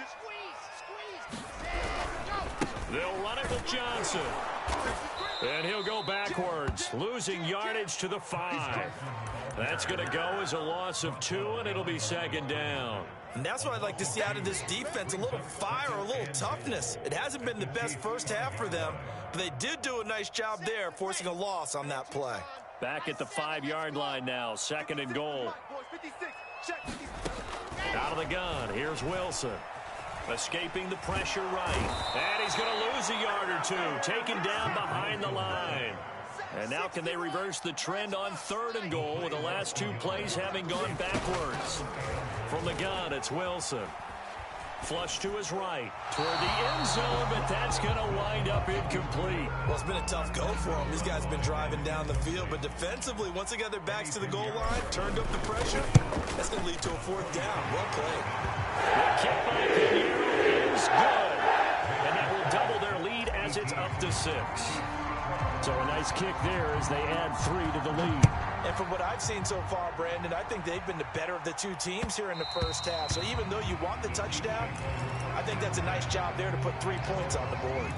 Squeeze. They'll run it with Johnson. And he'll go backwards, losing yardage to the 5. That's going to go as a loss of 2, and it'll be second down. And that's what I'd like to see out of this defense, a little fire, a little toughness. It hasn't been the best first half for them, but they did do a nice job there, forcing a loss on that play. Back at the 5-yard line now, second and goal. Out of the gun, here's Wilson. Escaping the pressure right. And he's going to lose a yard or 2, taken down behind the line. And now can they reverse the trend on third and goal with the last 2 plays having gone backwards? From the gun, it's Wilson. Flush to his right, toward the end zone, but that's going to wind up incomplete. Well, it's been a tough go for them. These guys have been driving down the field, but defensively, once they got their backs to the goal line, turned up the pressure, that's going to lead to a 4th down. Well played. The kick by Pinheiro is good, and that will double their lead as it's up to 6. So a nice kick there as they add 3 to the lead. And from what I've seen so far, Brandon, I think they've been the better of the 2 teams here in the first half. So even though you want the touchdown, I think that's a nice job there to put 3 points on the board.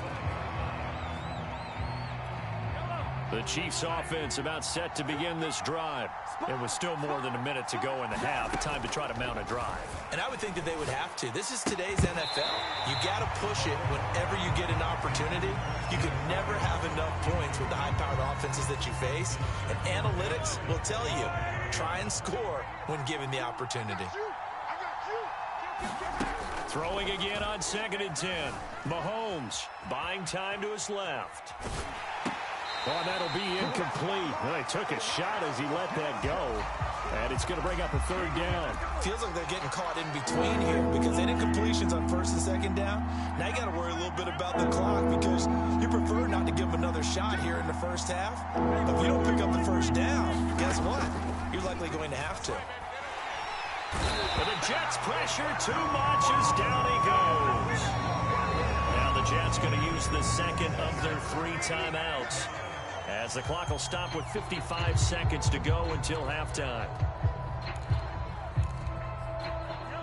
The Chiefs offense about set to begin this drive. It was still more than a minute to go in the half. Time to try to mount a drive. And I would think that they would have to. This is today's NFL. You got to push it whenever you get an opportunity. You can never have enough points with the high-powered offenses that you face. And analytics will tell you, try and score when given the opportunity. Throwing again on 2nd and 10. Mahomes buying time to his left. Oh, that'll be incomplete. Well, they took a shot as he let that go. And it's going to bring up a third down. Feels like they're getting caught in between here because they did completions on first and second down. Now you got to worry a little bit about the clock because you prefer not to give them another shot here in the first half. But if you don't pick up the first down, guess what? You're likely going to have to. But the Jets pressure too much as down he goes. Now the Jets going to use the second of their 3 timeouts, as the clock will stop with 55 seconds to go until halftime.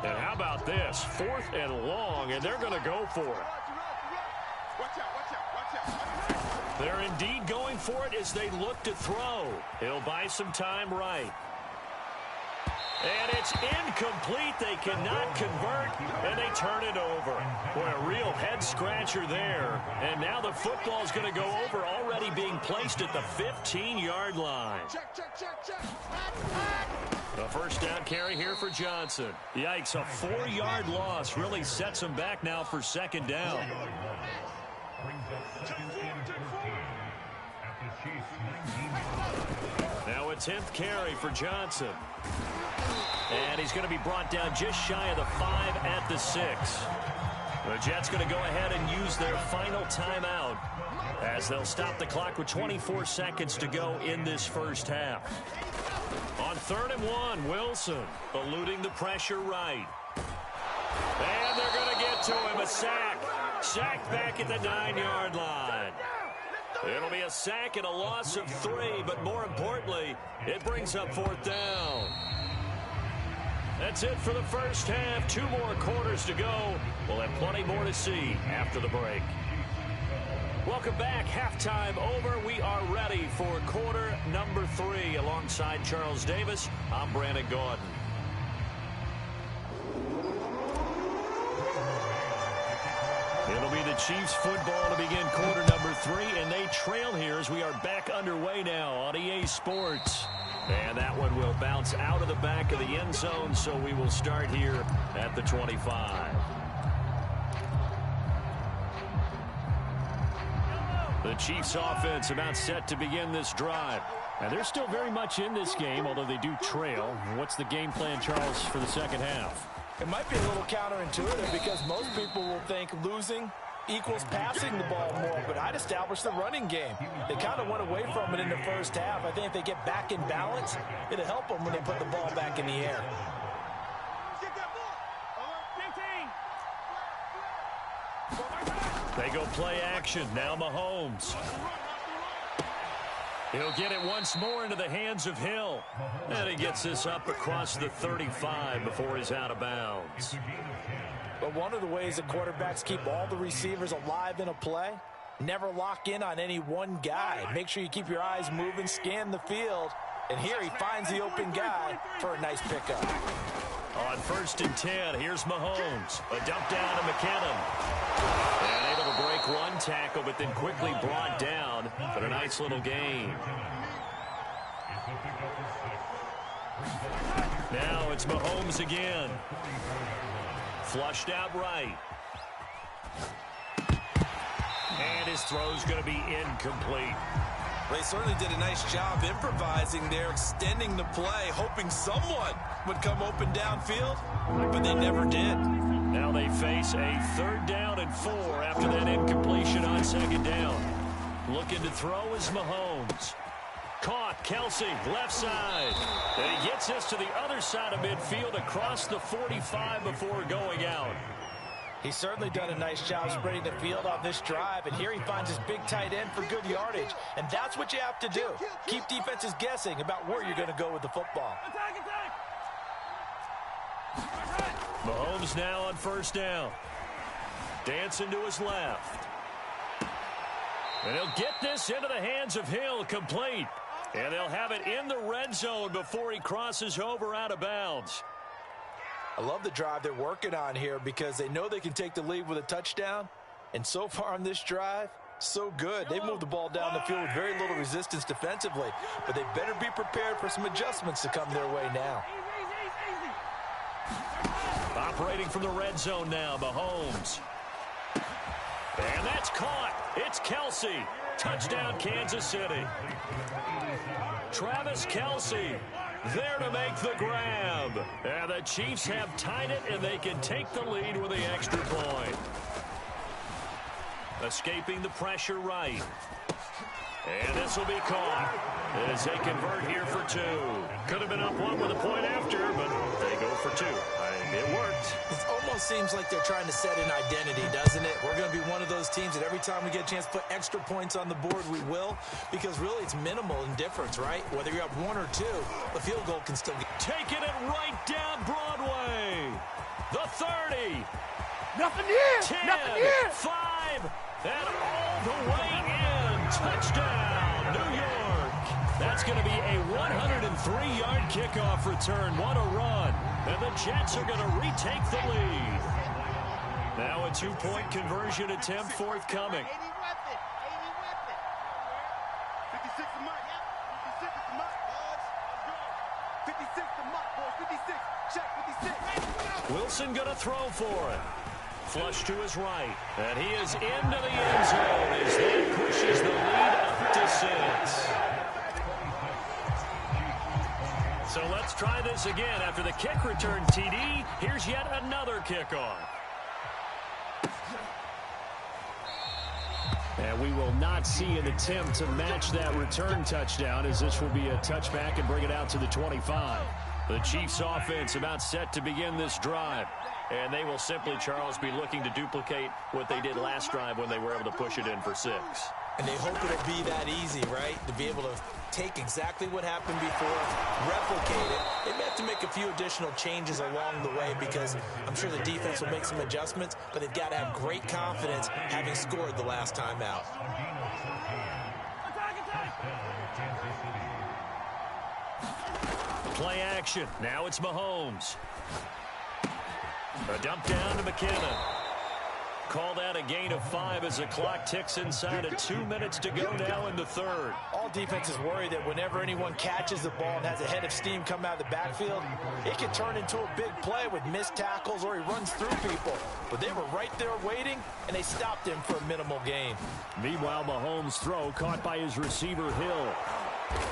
And how about this? 4th and long, and they're going to go for it. They're indeed going for it as they look to throw. He'll buy some time right. And it's incomplete. They cannot convert, and they turn it over. Boy, a real head-scratcher there. And now the football is going to go over, already being placed at the 15-yard line. The first down carry here for Johnson. Yikes, a 4-yard loss really sets him back now for second down. Now a 10th carry for Johnson. And he's going to be brought down just shy of the 5 at the 6. The Jets going to go ahead and use their final timeout as they'll stop the clock with 24 seconds to go in this first half. On 3rd and 1, Wilson eluding the pressure right. And they're going to get to him, a sack. Sacked back at the 9-yard line. It'll be a sack and a loss of 3, but more importantly, it brings up 4th down. That's it for the first half. 2 more quarters to go. We'll have plenty more to see after the break. Welcome back. Halftime over. We are ready for quarter number 3. Alongside Charles Davis, I'm Brandon Gordon. It'll be the Chiefs football to begin quarter number 3, and they trail here as we are back underway now on EA Sports. And that one will bounce out of the back of the end zone, so we will start here at the 25. The Chiefs offense about set to begin this drive. Now, they're still very much in this game, although they do trail. What's the game plan, Charles, for the second half? It might be a little counterintuitive because most people will think losing equals passing the ball more, but I'd establish the running game. They kind of went away from it in the first half. I think if they get back in balance, it'll help them when they put the ball back in the air. They go play action. Now Mahomes. He'll get it once more into the hands of Hill. And he gets this up across the 35 before he's out of bounds. But one of the ways that quarterbacks keep all the receivers alive in a play, never lock in on any one guy. Make sure you keep your eyes moving, scan the field. And here he finds the open guy for a nice pickup. On 1st and 10, here's Mahomes. A dump down to McKinnon. And able to break one tackle, but then quickly brought down. But a nice little gain. Now it's Mahomes again. Flushed out right. And his throw's going to be incomplete. They certainly did a nice job improvising there, extending the play, hoping someone would come open downfield, but they never did. Now they face a 3rd down and 4 after that incompletion on 2nd down. Looking to throw is Mahomes. Caught, Kelsey, left side. And he gets this to the other side of midfield across the 45 before going out. He's certainly done a nice job spreading the field on this drive, and here he finds his big tight end for good yardage. And that's what you have to do. Keep defenses guessing about where you're going to go with the football. Mahomes now on 1st down. Dancing to his left. And he'll get this into the hands of Hill, complete. And they'll have it in the red zone before he crosses over out of bounds. I love the drive they're working on here because they know they can take the lead with a touchdown. And so far on this drive, so good. They've moved the ball down the field with very little resistance defensively. But they better be prepared for some adjustments to come their way now. Operating from the red zone now, Mahomes. And that's caught. It's Kelsey. Touchdown, Kansas City. Travis Kelce there to make the grab. And the Chiefs have tied it, and they can take the lead with the extra point. Escaping the pressure right. And this will be caught as they convert here for two. Could have been up one with a point after, but they go for two. It worked. It almost seems like they're trying to set an identity, doesn't it? We're going to be one of those teams that every time we get a chance to put extra points on the board, we will. Because really, it's minimal in difference, right? Whether you're up one or two, the field goal can still get... Taking it right down Broadway. The 30. Nothing here. 10. Nothing here. 5. And all the way in. Touchdown, New York. That's going to be a 103-yard kickoff return. What a run. And the Jets are going to retake the lead. Now a two-point conversion attempt forthcoming. 80 weapon. 56 to Mike. 56 to Mike, boys. Let's go. 56 to Mike, boys. 56. Check 56. Wilson going to throw for it. Flush to his right. And he is into the end zone as that pushes the lead up to 6. So let's try this again. After the kick return TD, here's yet another kickoff. And we will not see an attempt to match that return touchdown, as this will be a touchback and bring it out to the 25. The Chiefs offense about set to begin this drive. And they will simply, Charles, be looking to duplicate what they did last drive when they were able to push it in for 6. And they hope it'll be that easy, right? To be able to take exactly what happened before, replicate it. They may have to make a few additional changes along the way because I'm sure the defense will make some adjustments, but they've got to have great confidence having scored the last time out. Play action. Now it's Mahomes. A dump down to McKinnon. Call that a gain of 5 as the clock ticks inside of 2 minutes to go now in the third. All defenses worry that whenever anyone catches the ball and has a head of steam come out of the backfield, it can turn into a big play with missed tackles or he runs through people. But they were right there waiting, and they stopped him for a minimal gain. Meanwhile, Mahomes' throw caught by his receiver, Hill.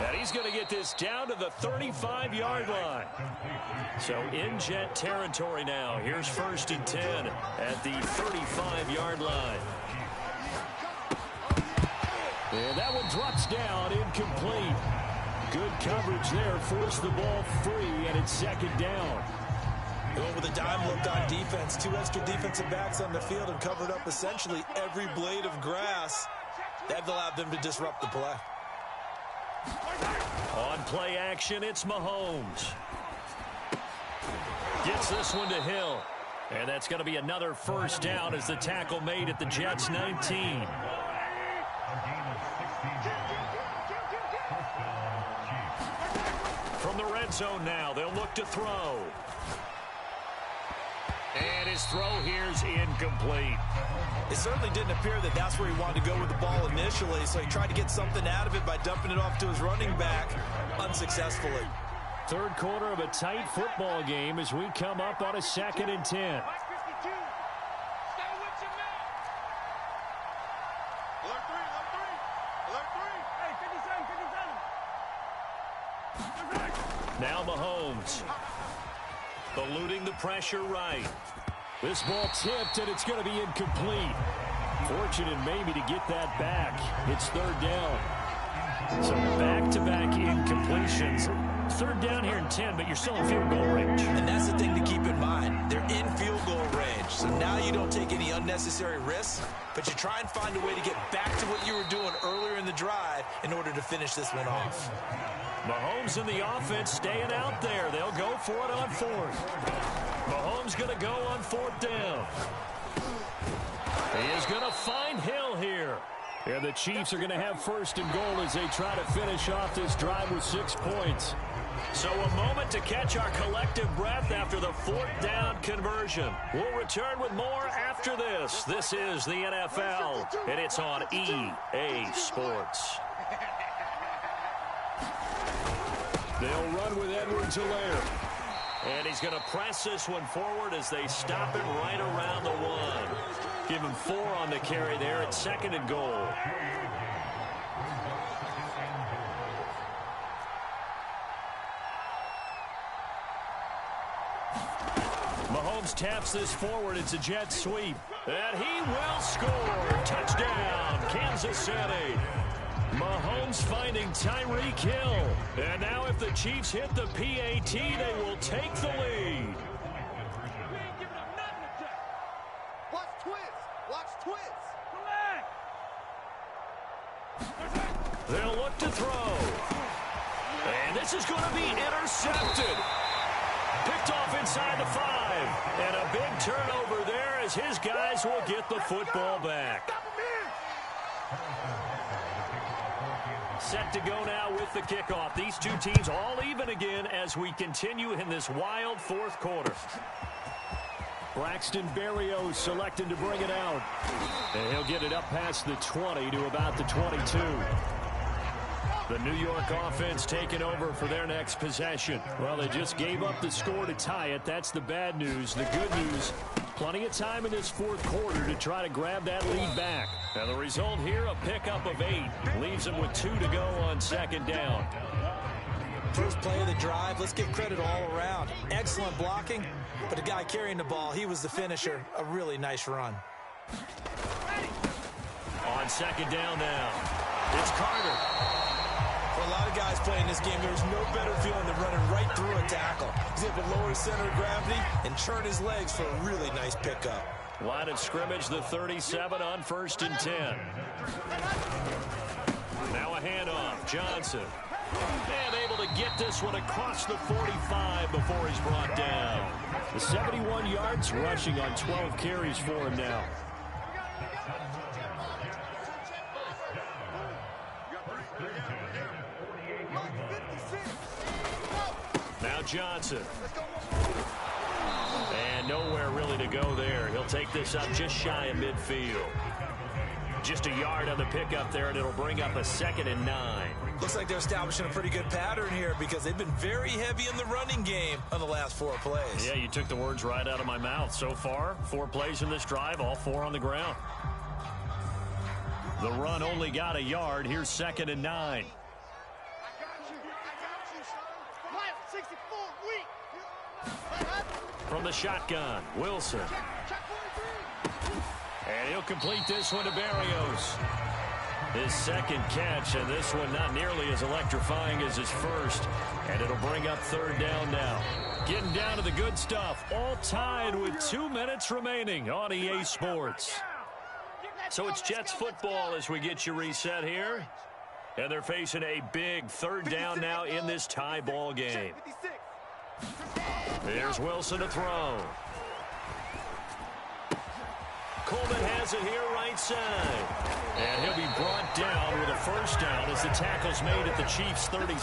And he's going to get this down to the 35-yard line. So in Jet territory now. Here's 1st and 10 at the 35-yard line. And that one drops down, incomplete. Good coverage there, forced the ball free, and it's 2nd down. Going with a dime look on defense. 2 extra defensive backs on the field and covered up essentially every blade of grass. That allowed them to disrupt the play. On play action, it's Mahomes. Gets this one to Hill. And that's going to be another 1st down as the tackle made at the Jets' 19. From the red zone now, they'll look to throw. And his throw here's incomplete. It certainly didn't appear that that's where he wanted to go with the ball initially, so he tried to get something out of it by dumping it off to his running back unsuccessfully. Third quarter of a tight football game as we come up on a 2nd and 10. Now Mahomes. Eluding the pressure right. This ball tipped, and it's going to be incomplete. Fortunate maybe to get that back. It's 3rd down. So back-to-back incompletions. 3rd down here in 10, but you're still in field goal range. And that's the thing to keep in mind. They're in field goal range. So now you don't take any unnecessary risks, but you try and find a way to get back to what you were doing earlier in the drive in order to finish this one off. Mahomes and the offense staying out there. They'll go for it on 4th. Mahomes going to go on 4th down. He is going to find Hill here. And the Chiefs are going to have 1st and goal as they try to finish off this drive with 6 points. So a moment to catch our collective breath after the 4th down conversion. We'll return with more after this. This is the NFL, and it's on EA Sports. They'll run with Edwards-Helaire. And he's going to press this one forward as they stop him right around the 1. Give him 4 on the carry there at 2nd and goal. Mahomes taps this forward. It's a jet sweep. And he will score. Touchdown, Kansas City. Mahomes finding Tyreek Hill. And now if the Chiefs hit the PAT, they will take the lead. Watch twist. Watch twist. They'll look to throw. And this is going to be intercepted. Picked off inside the 5. And a big turnover there as his guys will get the football back. Set to go now with the kickoff. These two teams all even again as we continue in this wild fourth quarter. Braxton Berrios selecting to bring it out. And he'll get it up past the 20 to about the 22. The New York offense taking over for their next possession. Well, they just gave up the score to tie it. That's the bad news. The good news, plenty of time in this fourth quarter to try to grab that lead back. And the result here, a pickup of 8. Leaves them with 2 to go on second down. First play of the drive, let's give credit all around. Excellent blocking, but the guy carrying the ball, he was the finisher. A really nice run. On second down now, it's Carter. For a lot of guys playing this game, there's no better feeling than running right through a tackle. He's able to lower his center of gravity and churn his legs for a really nice pickup. Line of scrimmage, the 37 on 1st and 10. Now a handoff, Johnson. And able to get this one across the 45 before he's brought down. The 71 yards rushing on 12 carries for him now. Now Johnson. And nowhere really to go there. He'll take this up just shy of midfield. Just a yard on the pickup there, and it'll bring up a 2nd and 9. Looks like they're establishing a pretty good pattern here because they've been very heavy in the running game on the last 4 plays. Yeah, you took the words right out of my mouth. So far, 4 plays in this drive, all 4 on the ground. The run only got a yard. Here's 2nd and 9. From the shotgun, Wilson. And he'll complete this one to Berrios. His 2nd catch, and this one not nearly as electrifying as his first. And it'll bring up 3rd down now. Getting down to the good stuff. All tied with 2 minutes remaining on EA Sports. So it's Jets football as we get you reset here. And they're facing a big 3rd down now in this tie ball game. Here's Wilson to throw. Coleman has it here right side. And he'll be brought down with a 1st down as the tackle's made at the Chiefs' 36.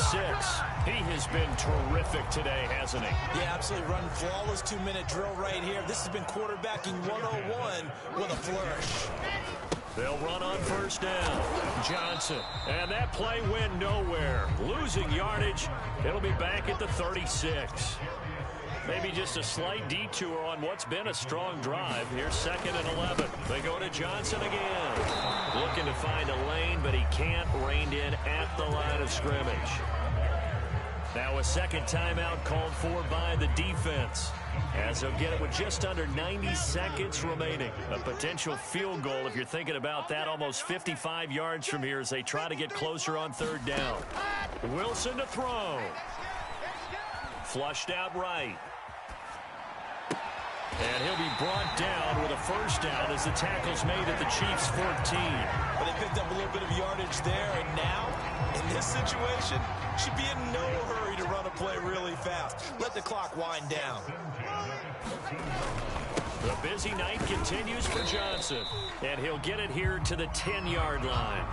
He has been terrific today, hasn't he? Yeah, absolutely. Run flawless 2-minute drill right here. This has been quarterbacking 101 with a flourish. They'll run on 1st down. Johnson. And that play went nowhere. Losing yardage. It'll be back at the 36. Maybe just a slight detour on what's been a strong drive. Here's 2nd and 11. They go to Johnson again. Looking to find a lane, but he can't. Reined in at the line of scrimmage. Now a 2nd timeout called for by the defense. As they'll get it with just under 90 seconds remaining. A potential field goal, if you're thinking about that, almost 55 yards from here as they try to get closer on 3rd down. Wilson to throw. Flushed out right. And he'll be brought down with a 1st down as the tackle's made at the Chiefs' 14. But they picked up a little bit of yardage there, and now, in this situation, should be in no hurry to run a play really fast. Let the clock wind down. The busy night continues for Johnson, and he'll get it here to the 10-yard line.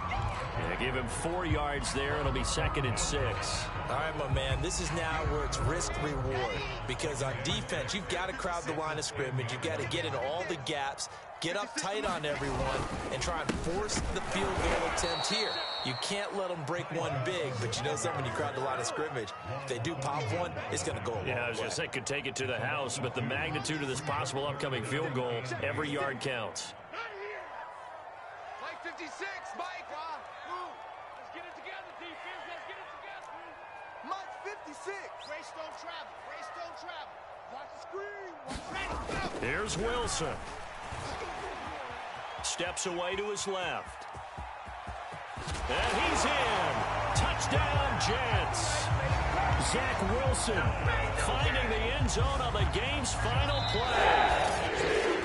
And give him 4 yards there. It'll be 2nd and 6. All right, my man, this is now where it's risk-reward. Because on defense, you've got to crowd the line of scrimmage. You've got to get in all the gaps, get up tight on everyone, and try and force the field goal attempt here. You can't let them break one big, but you know something, when you crowd the line of scrimmage, if they do pop one, it's going to go a long way. Yeah, I was going to say could take it to the house, but the magnitude of this possible upcoming field goal, every yard counts. Mike 56, Mike. Let's get it together, defense. Let's get it together. Mike 56. Race don't travel. Race don't travel. Here's Wilson. Steps away to his left. And he's in. Touchdown, Jets. Zach Wilson finding the end zone on the game's final play.